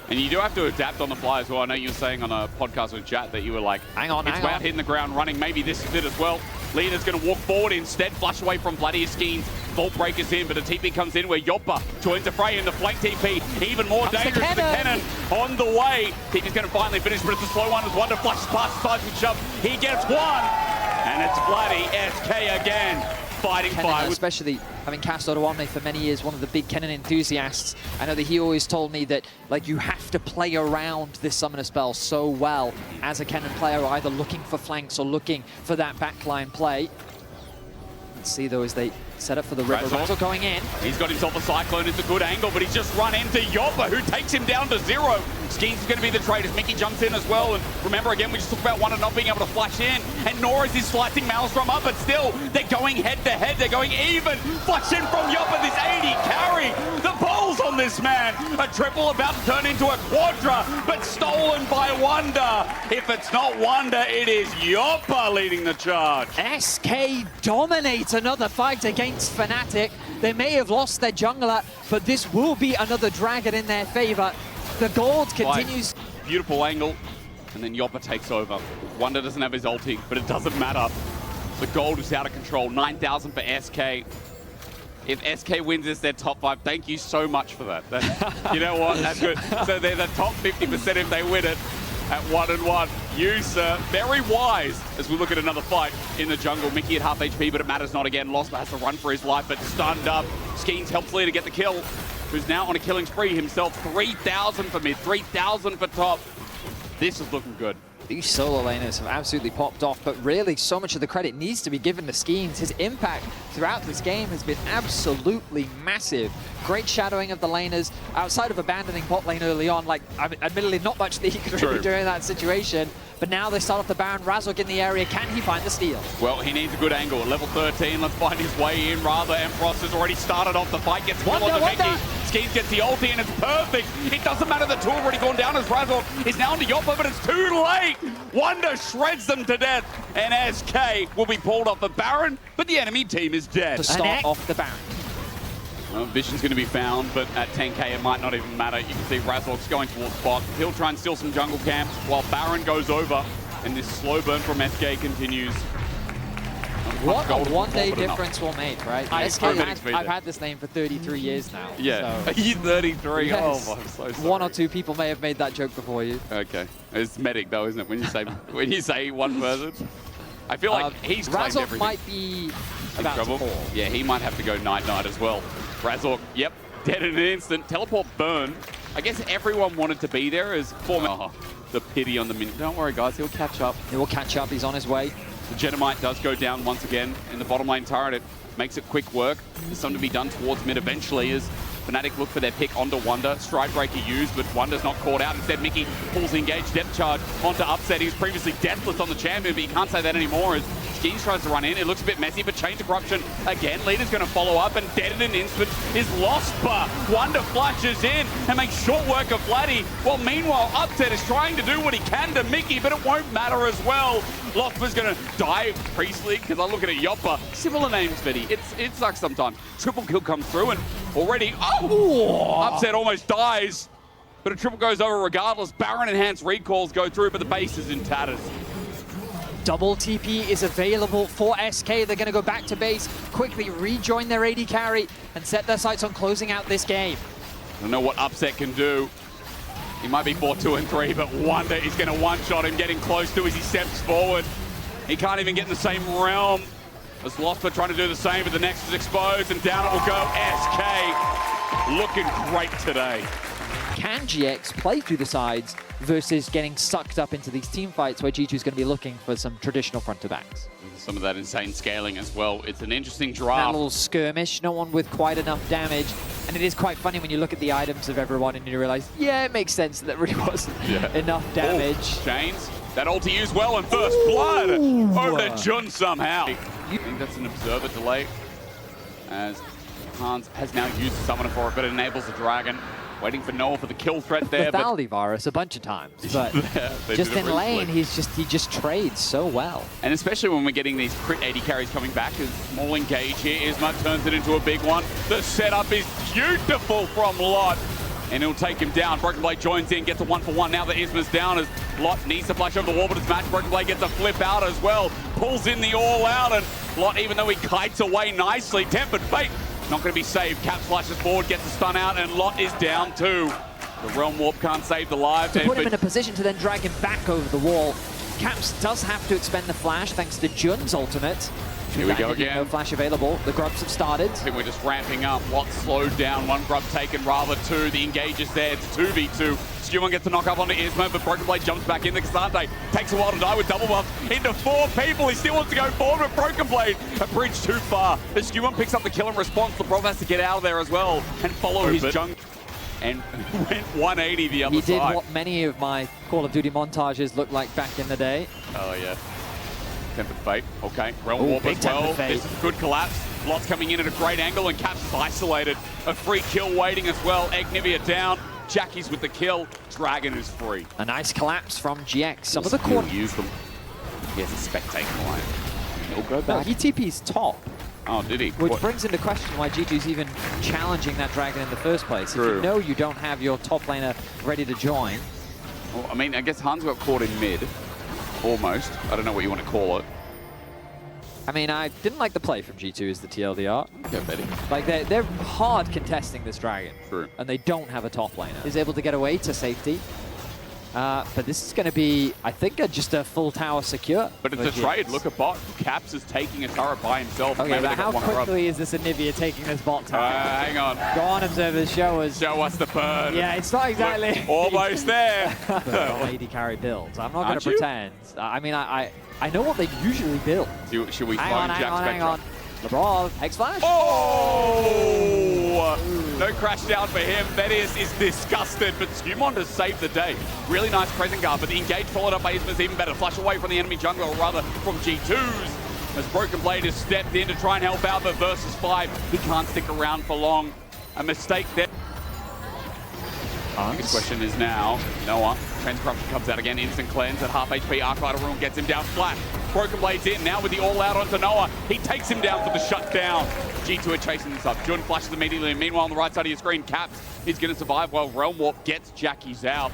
And you do have to adapt on the fly as well. I know you were saying on a podcast with chat that you were like, hang on, it's about hitting the ground running. Maybe this is it as well. Leader's going to walk forward instead, flush away from Vladimir Skeens. Vault Breaker's in, but a TP comes in where Yoppa joins the fray in the flank TP. Even more dangerous to the Kennen on the way. TP's going to finally finish, but it's a slow one as Wonder flashes past the seismic shove. He gets one, and it's Vladdy SK again. Fighting fire. Especially having cast Odoamne for many years, one of the big Kennen enthusiasts. I know that he always told me that like you have to play around this summoner spell so well as a Kennen player, either looking for flanks or looking for that backline play. Let's see though as they set up for the river. Razzle going in. He's got himself a Cyclone. It's a good angle, but he's just run into Yoppa, who takes him down to 0. Skeens is going to be the trade as Mickey jumps in as well. And remember, again, we just talked about Wonder not being able to flash in. And Norris is slicing Maelstrom up, but still, they're going head-to-head. They're going even. Flash in from Yoppa, this 80 carry. The balls on this man. A triple about to turn into a quadra, but stolen by Wonder. If it's not Wonder, it is Yoppa leading the charge. SK dominates another fight against Fnatic. They may have lost their jungler, but this will be another dragon in their favor. The gold continues. Beautiful angle, and then Yoppa takes over. Wonder doesn't have his ulti, but it doesn't matter. The gold is out of control. 9,000 for SK. If SK wins this, they're top 5. Thank you so much for that. You know what? That's good. So they're the top 50% if they win it at 1-1. You, sir, very wise as we look at another fight in the jungle. Mickey at half HP, but it matters not again. Lost has to run for his life, but stunned up. Skeens helps Leader get the kill, who's now on a killing spree himself. 3,000 for mid, 3,000 for top. This is looking good. These solo laners have absolutely popped off, but really so much of the credit needs to be given to Skeens. His impact throughout this game has been absolutely massive. Great shadowing of the laners outside of abandoning bot lane early on. Like, admittedly, not much that he could really do in that situation. But now they start off the Baron. Razork in the area. Can he find the steal? Well, he needs a good angle. Level 13, let's find his way in rather. Emperos has already started off the fight. Gets one on the Mickey. Skeens gets the ulti and it's perfect. It doesn't matter, the two have already gone down as Razork is now into Yoppa, but it's too late. Wonder shreds them to death, and SK will be pulled off the Baron, but the enemy team is dead. To start off the Baron. Well, Vision's going to be found, but at 10k it might not even matter. You can see Razork's going towards bot. He'll try and steal some jungle camps while Baron goes over, and this slow burn from SK continues. What a one-day difference will make, right? SK, I've had this name for 33 years now. Yeah, so. he's 33. Yes. Oh, I'm so sorry. One or two people may have made that joke before you. Okay, it's medic though, isn't it? When you say one person, I feel like he's claimed Razork everything. might be about to fall. Yeah, he might have to go night-night as well. Razork, yep, dead in an instant. Teleport burn. I guess everyone wanted to be there as former. The pity on the minute. Don't worry, guys, he'll catch up. He will catch up. He's on his way. The Genomite does go down once again in the bottom lane turret. It makes it quick work. There's something to be done towards mid eventually as Fnatic look for their pick onto Wonder. Stridebreaker used, but Wonder's not caught out. Instead, Mickey pulls the engaged depth charge onto Upset. He was previously deathless on the champion, but you can't say that anymore as Skeens tries to run in. It looks a bit messy, but Chain to Corruption again. Leader's going to follow up, and dead in an instant is lost, but Wonder flashes in and makes short work of Vladdy. Well, meanwhile, Upset is trying to do what he can to Mickey, but it won't matter as well. Loftman's going to die Priestley, because I'm looking at Yoppa. Similar names, Betty. It sucks sometimes. Triple kill comes through, and already, Upset almost dies. But a triple goes over regardless. Baron enhanced recalls go through, but the base is in tatters. Double TP is available for SK. They're going to go back to base, quickly rejoin their AD carry, and set their sights on closing out this game. I don't know what Upset can do. He might be 4-2 and 3, but Wonder is going to one-shot him, getting close to as he steps forward. He can't even get in the same realm. As Losper trying to do the same, but the next is exposed, and down it will go. SK looking great today. Can GX play through the sides versus getting sucked up into these team fights where G2 is going to be looking for some traditional front-to-backs? Some of that insane scaling as well. It's an interesting That draft. little skirmish, no one with quite enough damage. And it is quite funny when you look at the items of everyone and you realize, yeah, it makes sense that there really wasn't enough damage. Oh, Chains, that ulti used well in first blood. Over to Jun somehow. I think that's an observer delay, as Hans has now used the summoner for it, but it enables the dragon. Waiting for Noah for the kill threat there. Lethality Varus a bunch of times, but just in lane, he just trades so well. And especially when we're getting these crit 80 carries coming back, a small engage here. Isma turns it into a big one. The setup is beautiful from Lot, and he'll take him down. Broken Blade joins in, gets a 1-for-1 now that Isma's down, as Lot needs to flash over the wall, but it's matched. Broken Blade gets a flip out as well. Pulls in the all out, and Lot, even though he kites away nicely, Tempered Fate not going to be saved. Cap flashes forward, gets the stun out, and Lot is down too. The Realm Warp can't save the lives. To put him in a position to then drag him back over the wall, Caps does have to expend the flash thanks to Jun's ultimate. Here we go again. No flash available. The grubs have started. I think we're just ramping up. Lot slowed down. One grub taken, rather two. The engage is there. It's 2v2. Skewman gets the knock up onto Ismo, but Broken Blade jumps back in. The Casante takes a while to die with double buff into 4 people. He still wants to go forward, but Broken Blade a bridge too far. The Skewman picks up the kill in response. The Brov has to get out of there as well and follow his junk. And went 180 the other side. He did what many of my Call of Duty montages looked like back in the day. Oh, yeah. Tempered Fate, okay. Realm Warp as well. This is a good collapse. Lot's coming in at a great angle, and Caps is isolated. A free kill waiting as well. Onivia down. Jackie's with the kill. Dragon is free. A nice collapse from GX. Some of the corner use them. He has a spectator line. He'll go back. He TP's top. Oh, did he? Which brings into question why G2's even challenging that dragon in the first place. True. If you know you don't have your top laner ready to join. Well, I mean, I guess Hans got caught in mid. Almost. I don't know what you want to call it. I mean, I didn't like the play from G2 as the TLDR. Yeah, Betty. Like, they're hard contesting this dragon. True. And they don't have a top laner. Is able to get away to safety. But this is going to be, I think, just a full tower secure. But it's a trade. Look at bot. Caps is taking a turret by himself. Okay, but how quickly is this Onivia taking this bot tower? Hang on. Go on, observers. Show us. Show us the bird. Yeah, it's not exactly. Almost there. 80 carry builds. I'm not going to pretend. I mean, I know what they usually build. Should we hang on. LeBron, Hex Flash. Oh! No crash down for him. Vedius is disgusted, but Skewmon has saved the day. Really nice present guard, but the engage followed up by Isma's even better. Flash away from the enemy jungler, or rather from G2's. As Broken Blade has stepped in to try and help out, but versus 5, he can't stick around for long. A mistake there. The question is now, Noah, Transcorruption comes out again, instant cleanse at half HP, Arclighter Rune gets him down flat. Broken Blade's in, now with the all out onto Noah. He takes him down for the shutdown. G2 are chasing this up. Jun flashes immediately, and meanwhile on the right side of your screen, Caps is going to survive while Realm Warp gets Jackie's out.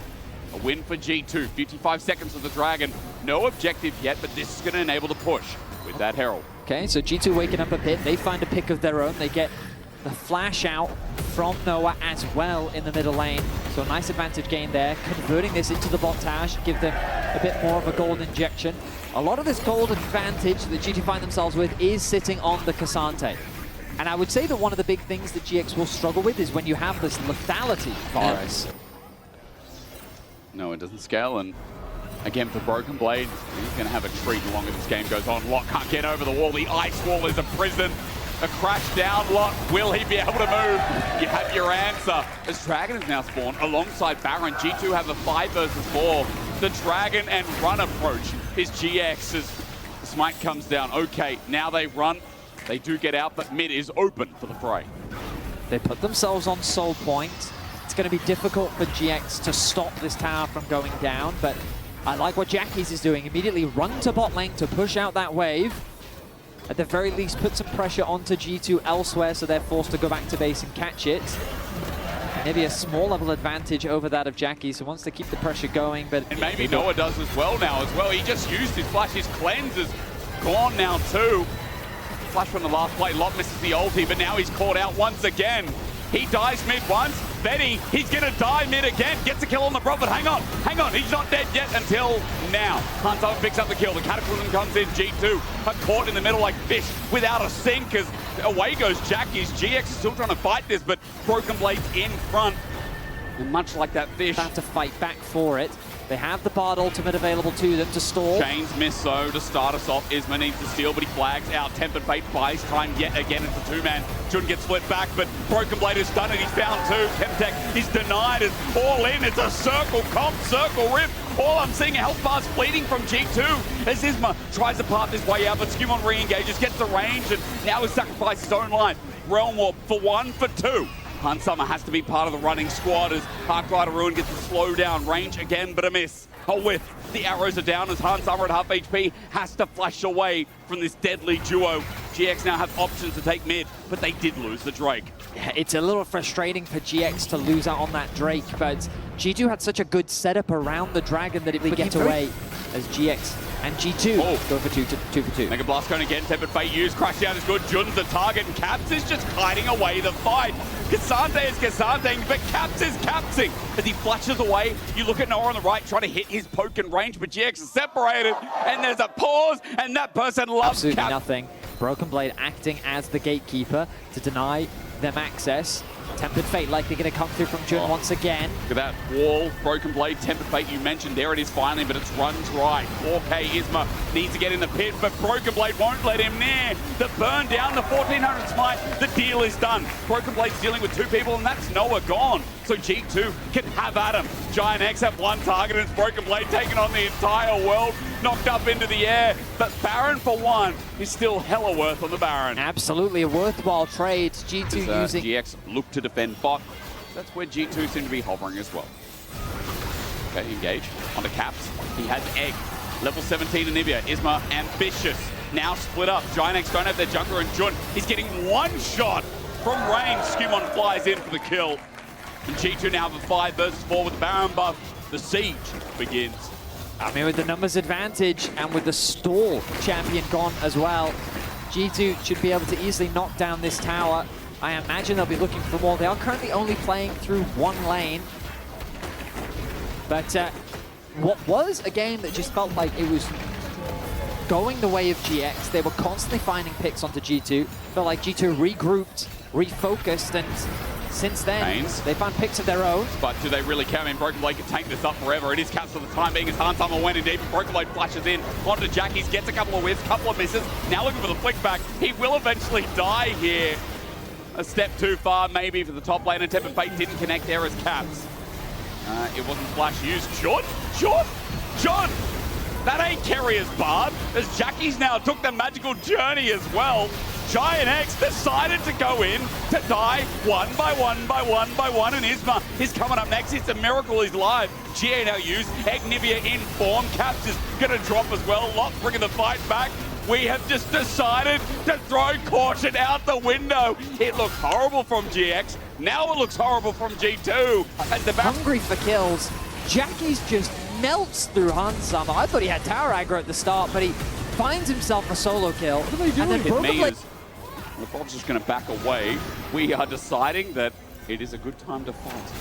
A win for G2, 55 seconds of the Dragon. No objective yet, but this is going to enable the push with that Herald. Okay, so G2 waking up a bit. They find a pick of their own. They get the flash out from Noah as well in the middle lane. So a nice advantage gain there. Converting this into the bot tower should give them a bit more of a gold injection. A lot of this gold advantage that G2 find themselves with is sitting on the Casante. And I would say that one of the big things that GX will struggle with is when you have this lethality virus. No, it doesn't scale, and again for Broken Blade, he's going to have a treat the longer this game goes on. Lot can't get over the wall. The ice wall is a prison. A crash down, Lot. Will he be able to move? You have your answer. As Dragon is now spawned alongside Baron. G2 have a 5 versus 4. The Dragon and run approach is GX as the smite comes down. Okay, now they run. They do get out, but mid is open for the fray. They put themselves on soul point. It's going to be difficult for GX to stop this tower from going down, but I like what Jackie's is doing. Immediately run to bot lane to push out that wave. At the very least, put some pressure onto G2 elsewhere, so they're forced to go back to base and catch it. Maybe a small level advantage over that of Jackie, so wants to keep the pressure going, but... And maybe Noah does as well now as well. He just used his flash. His cleanse is gone now too. Flash from the last play. Lot misses the ulti, but now he's caught out once again. He dies mid once. Benny, he's gonna die mid again. Gets a kill on the Prophet. Hang on. He's not dead yet until now. Hanzo picks up the kill. The Cataclysm comes in. G2 are caught in the middle like fish without a sink as away goes Jackie's. GX is still trying to fight this, but Broken Blade's in front. And much like that fish, Have to fight back for it. They have the Bard ultimate available to them to stall. Chains miss so to start us off. Isma needs to steal, but he flags out. Tempered Fate buys time yet again. It's a two-man. Jun gets split back, but Broken Blade has done it. He's found two. Chemtech is denied. It's all in. It's a circle comp, circle rip. All I'm seeing, health bars bleeding from G2 as Isma tries to part this way out, but Skimon re-engages, gets the range, and now he sacrifices his own life. Realm Warp for one, for two. Hunt Summer has to be part of the running squad as Arclighter Ruin gets the slow down range again, but a miss. A whiff. The arrows are down as Hunt Summer at half HP has to flash away from this deadly duo. GX now have options to take mid, but they did lose the Drake. Yeah, it's a little frustrating for GX to lose out on that Drake, but G2 had such a good setup around the Dragon that it would get away as GX and G2 go for two for two. Mega Blast Cone again, Tempered Fate used, Crash Down is good, Jun's the target, and Caps is just hiding away the fight. Cassante is Cassanteing, but Caps is capsing. As he flashes away, you look at Noah on the right, trying to hit his poke and range, but GX is separated, and there's a pause, and that person loves Absolutely Caps. nothing. Broken Blade acting as the gatekeeper to deny them access. Tempered Fate likely going to come through from Jun once again. Look at that wall, Broken Blade, Tempered Fate you mentioned. There it is finally, but it's run dry. 4K Isma needs to get in the pit, but Broken Blade won't let him near. The burn down, the 1400 smite, the deal is done. Broken Blade's dealing with two people, and that's Noah gone. So G2 can have at him. Giant X have one target, and it's Broken Blade taking on the entire world. Knocked up into the air, but Baron for one is still hella worth on the Baron. Absolutely a worthwhile trade. G2 using... GX look to defend bot. That's where G2 seem to be hovering as well. Okay, engage onto Caps. He has Egg. Level 17 Onivia. Isma ambitious. Now split up. Giant X don't have their jungler, and Jun is getting one shot from range. Skimon flies in for the kill. And G2 now have a 5 versus 4 with the Baron buff. The siege begins. I mean, with the numbers advantage and with the stall champion gone as well, G2 should be able to easily knock down this tower. I imagine they'll be looking for more. They are currently only playing through one lane. But what was a game that just felt like it was going the way of GX. They were constantly finding picks onto G2. Felt like G2 regrouped, refocused, and since then, they found picks of their own. But do they really care? I mean, Broken Blade can tank this up forever. It is Caps for the time being as Handsummer went in deep, and Broken Blade flashes in onto Jackie's, gets a couple of whiffs, couple of misses. Now looking for the flick back. He will eventually die here. A step too far, maybe, for the top lane, and Tempered Fate didn't connect there as Caps. It wasn't flash used. John! That ain't Carrier's Bard, as Jackie's now took the magical journey as well. Giant X decided to go in to die one by one, and Isma is coming up next. It's a miracle he's live. GA now used. Onivia in form. Caps is going to drop as well. Lot's bringing the fight back. We have just decided to throw caution out the window. It looked horrible from GX. Now it looks horrible from G2. As the hungry for kills. Jackie's just melts through Handsummer. I thought he had tower aggro at the start, but he finds himself a solo kill. What are they doing? And then Broken Blade... LeBron's just going to back away. We are deciding that it is a good time to fight.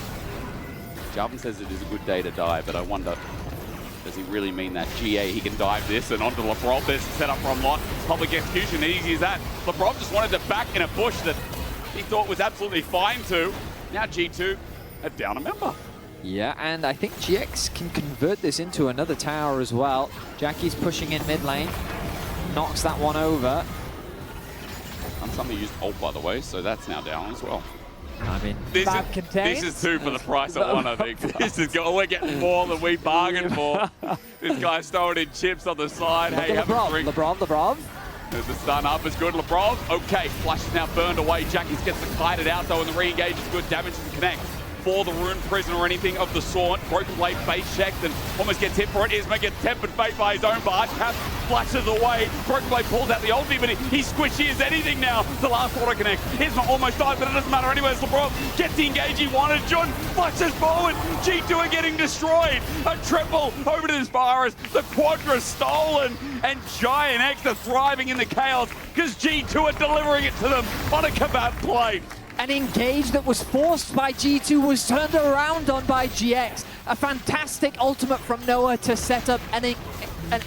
Jarvan says it is a good day to die, but I wonder, does he really mean that? GA, he can dive this, and onto LeBron. There's a setup from Lot. Public execution, easy as that. LeBron just wanted to back in a bush that he thought was absolutely fine to. Now G2 are down a member. Yeah, and I think GX can convert this into another tower as well. Jackie's pushing in mid lane. Knocks that one over. Somebody used ult, by the way, so that's now down as well. I mean, this is two for the price of one, I think. We're getting more than we bargained for. This guy's throwing in chips on the side. Look hey, at LeBron. There's the stun up is good. LeBron, okay, Flash is now burned away. Jackie's gets the kited out though, and the re-engage is good. Damage doesn't connect for the Rune Prison or anything of the sort. Broken Blade face checked and almost gets hit for it. Isma gets Tempered Fate by his own Bard. Cap flashes away. Broken Blade pulls out the ulti, but he's squishy as anything now. The last auto connect. Isma almost died, but it doesn't matter anyway. LeBron gets the engage he wanted. Jun flashes forward. G2 are getting destroyed. A triple over to this virus. The Quadra stolen, and Giant X are thriving in the chaos because G2 are delivering it to them on a combat plate. An engage that was forced by G2 was turned around on by GX. A fantastic ultimate from Noah to set up an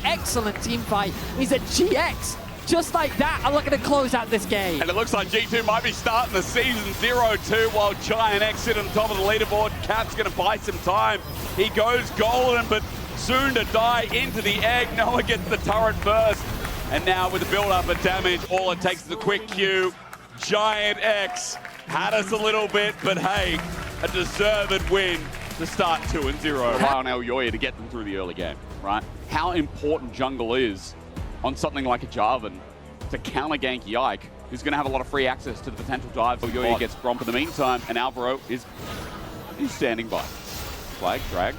excellent team fight. He's a GX. Just like that, are looking to close out this game. And it looks like G2 might be starting the season 0-2 while Giant X sit on top of the leaderboard. Cap's going to buy some time. He goes golden, but soon to die into the egg. Noah gets the turret first. And now with the build-up of damage, all it takes is a quick Q. Giant X had us a little bit, but hey, a deserved win to start 2-0. Rely on Elyoya to get them through the early game, right? How important jungle is on something like a Jarvan to counter gank Yike, who's going to have a lot of free access to the potential dive. Elyoya gets Gromp in the meantime, and Alvaro is standing by. Flag, drag.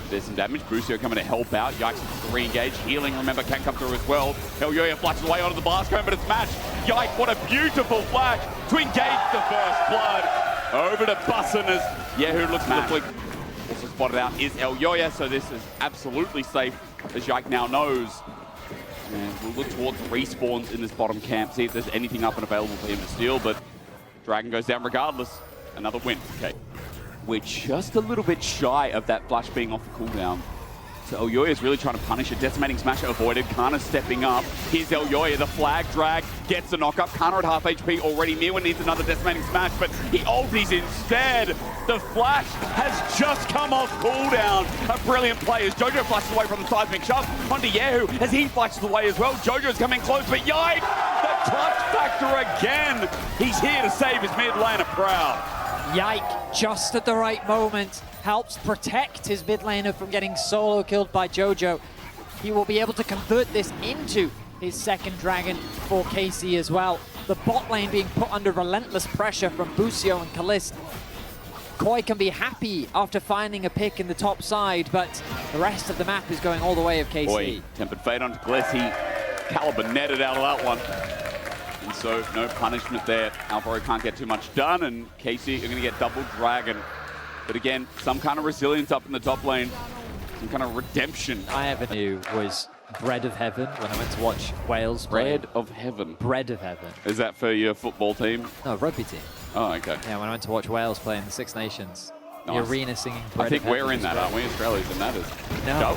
There's some damage. Busio coming to help out. Yikes to re-engage. Healing, remember, can come through as well. Elyoya flashes away onto the blast cone, but it's matched. Yike, what a beautiful flash to engage the first blood. Over to Bussin as Yehu looks to flick. Also spotted out is Elyoya, so this is absolutely safe, as Yike now knows. And we'll look towards respawns in this bottom camp, see if there's anything up and available for him to steal, but Dragon goes down regardless. Another win. Okay. We're just a little bit shy of that flash being off the cooldown. So Elyoya is really trying to punish it. Decimating Smash avoided. Kana stepping up. Here's Elyoya, the flag drag, gets the knockup. Kana at half HP already. Mirwin needs another Decimating Smash, but he ulties instead. The flash has just come off cooldown. A brilliant play as Jojo flashes away from the seismic shove onto Yehu as he flashes away as well. Jojo's coming close, but Yike, the clutch factor again. He's here to save his mid laner proud. Yike, just at the right moment, helps protect his mid laner from getting solo killed by Jojo. He will be able to convert this into his second dragon for KC as well. The bot lane being put under relentless pressure from Busio and Kalist. Koi can be happy after finding a pick in the top side, but the rest of the map is going all the way of KC. Boy, Tempered Fate onto Gliss. He Caliber netted out of that one. And so no punishment there. Alvaro can't get too much done, and KC are going to get double dragon. But again, some kind of resilience up in the top lane. Some kind of redemption. I ever knew was Bread of Heaven when I went to watch Wales play. Bread of Heaven. Bread of Heaven. Is that for your football team? No, rugby team. Oh, okay. Yeah, when I went to watch Wales play in the Six Nations. Nice. The arena singing Bread I think of Heaven we're in that, aren't we? Australia's in that. No.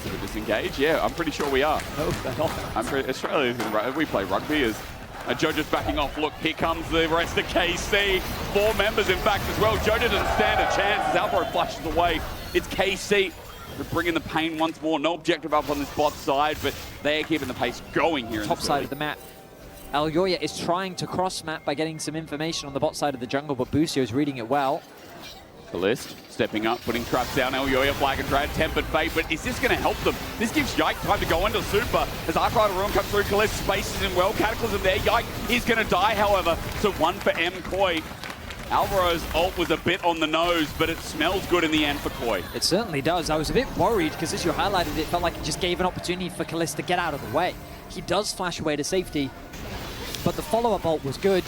Did we disengage? Yeah, I'm pretty sure we are. No, they're not. I'm pretty Australia's in rugby. We play rugby as Jojo's backing off. Look, here comes the rest of KC. 4 members, in fact, as well. Jojo doesn't stand a chance as Alvaro flashes away. It's KC. We're bringing the pain once more. No objective up on this bot side, but they are keeping the pace going here. Top side of the map. Elyoya is trying to cross map by getting some information on the bot side of the jungle, but Busio is reading it well. Kalist stepping up, putting traps down. Elyoya, flag and drag, Tempered Fate, but is this going to help them? This gives Yike time to go into super as Arkwright Ruin comes through. Kalist spaces him well. Cataclysm there. Yike is going to die, however. So 1 for M. Koi. Alvaro's ult was a bit on the nose, but it smells good in the end for Koi. It certainly does. I was a bit worried because, as you highlighted, it felt like it just gave an opportunity for Kalist to get out of the way. He does flash away to safety, but the follow-up ult was good.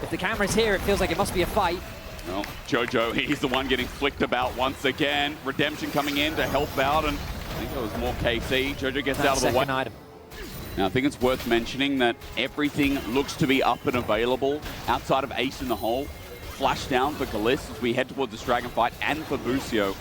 If the camera's here, it feels like it must be a fight. Well, Jojo, he's the one getting flicked about once again. Redemption coming in to help out, and I think it was more KC. Jojo gets out of the way. Item. Now, I think it's worth mentioning that everything looks to be up and available outside of Ace in the hole. Flash down for Kalist as we head towards this dragon fight, and for Busio.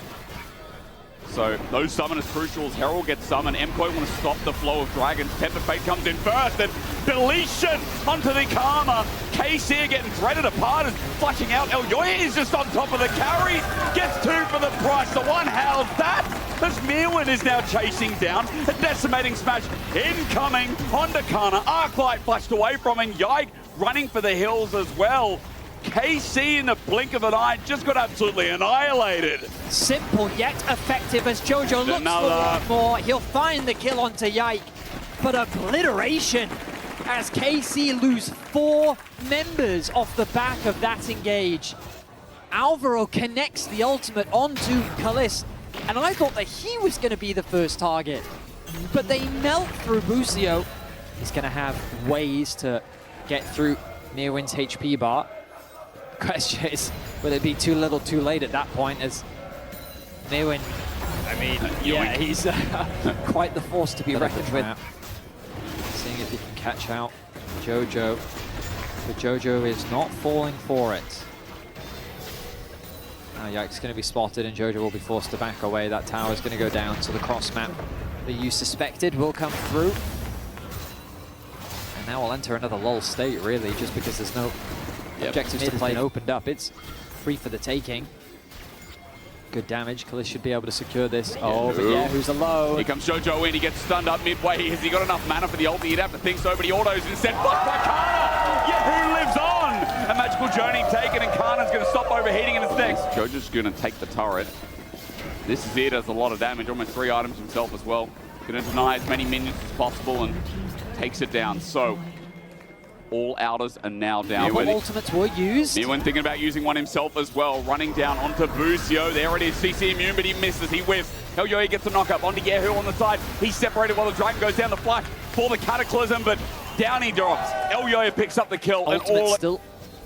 So those summoners crucial as Herald gets summoned. MKoi want to stop the flow of dragons. Tempered Fate comes in first, and deletion onto the Karma. KC getting threaded apart and flashing out. Elyoya is just on top of the carries. Gets 2 for the price. The one howls that as Mirwin is now chasing down. A decimating smash incoming onto Kana. Arclight flashed away from him. Yike running for the hills as well. KC in the blink of an eye just got absolutely annihilated. Simple yet effective as Jojo looks for one more. He'll find the kill onto Yike, but obliteration as KC lose 4 members off the back of that engage. Alvaro connects the ultimate onto Kalist, and I thought that he was going to be the first target, but they melt through Busio. He's going to have ways to get through Mirwin's HP bar. Question is, will it be too little too late at that point, as Mirwin, I mean, yeah, he's quite the force to be reckoned with. Seeing if he can catch out Jojo. but Jojo is not falling for it. Now Yike's going to be spotted and Jojo will be forced to back away. That tower is going to go down, so the cross map that you suspected will come through. And now we'll enter another lull state, really, just because there's no objectives to play opened up. It's free for the taking. Good damage. Kalish should be able to secure this. Oh, but yeah, who's alone? Here comes Jojo in. He gets stunned up midway. Has he got enough mana for the ulti? He'd have to think so, but he autos instead. Blocked by Kana! Yeah, who lives on? A magical journey taken, and Kana's going to stop overheating in his next. Jojo's going to take the turret. This is it. Does a lot of damage. Almost 3 items himself as well. Going to deny as many minions as possible and takes it down. So, all outers are now down. All ultimates were used. Mewin thinking about using one himself as well. Running down onto Busio. There it is. CC immune, but he misses. He whiffs. Elyoy gets a knock-up onto Yehu on the side. He's separated while the Dragon goes down the flash for the Cataclysm, but down he drops. Elyoy picks up the kill. Ultimate's still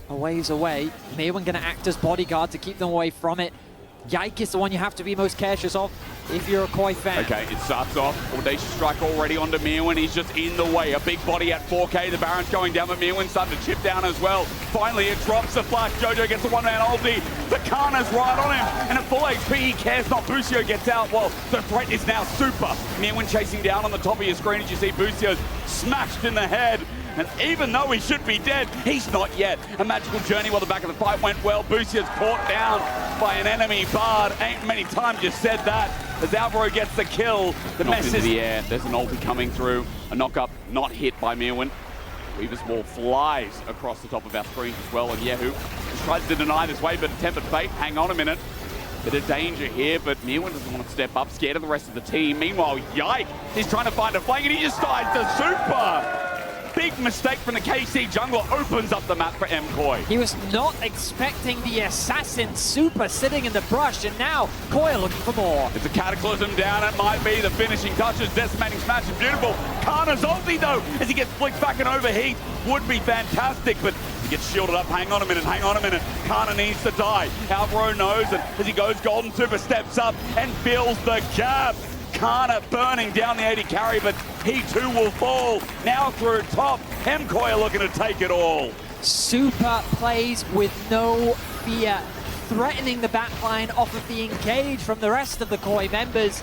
a ways away. Mewin going to act as bodyguard to keep them away from it. Yike is the one you have to be most cautious of if you're a Koi fan. Okay, it starts off. Audacious strike already onto Mewin. He's just in the way. A big body at 4K. The Baron's going down, but Mewin's starting to chip down as well. Finally, it drops the flash. Jojo gets a one-man ulti. The Kana's right on him. And at full HP, he cares not. Busio gets out. Well, the threat is now super. Mewin chasing down on the top of your screen as you see Busio's smashed in the head. And even though he should be dead, he's not yet. A magical journey while the back of the fight went well. Busio's caught down by an enemy Bard. Ain't many times you said that. As Alvaro gets the kill, the mess is the air. There's an ulti coming through. A knock-up not hit by Mewin. Weaver's Wall flies across the top of our screens as well. And Yehu just tries to deny this way, but attempted fate. Hang on a minute. Bit of danger here, but Mewin doesn't want to step up, scared of the rest of the team. Meanwhile, Yike, he's trying to find a flank, and he just dies to Super. Big mistake from the KC jungle, opens up the map for MKoi. He was not expecting the assassin Super sitting in the brush, and now Koi are looking for more. It's a Cataclysm down. It might be the finishing touches. Decimating smash is beautiful. Kana's ulti, though, as he gets flicked back and overheat, would be fantastic, but he gets shielded up. Hang on a minute, hang on a minute. Kana needs to die. Alvaro knows, and as he goes, Golden Super steps up and fills the gap. Kana burning down the 80 carry, but he too will fall. Now through top, MKoi are looking to take it all. Super plays with no fear, threatening the backline off of the engage from the rest of the Koi members.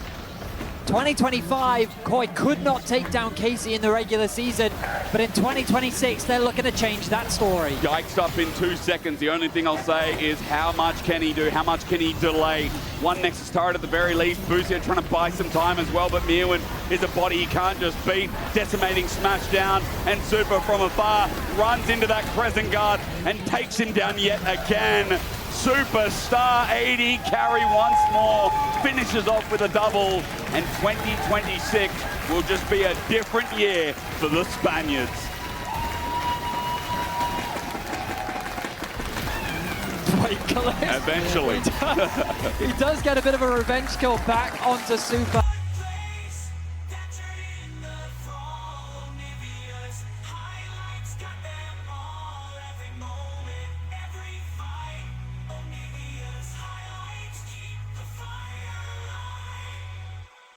2025, Koi could not take down Casey in the regular season, but in 2026, they're looking to change that story. Yikes up in 2 seconds. The only thing I'll say is how much can he do? How much can he delay? One Nexus turret at the very least. Busio trying to buy some time as well, but Mewin is a body he can't just beat. Decimating smash down, and Super from afar runs into that Crescent Guard and takes him down yet again. Superstar 80 carry once more, finishes off with a double, and 2026 will just be a different year for the Spaniards. Eventually. He He does get a bit of a revenge kill back onto Super.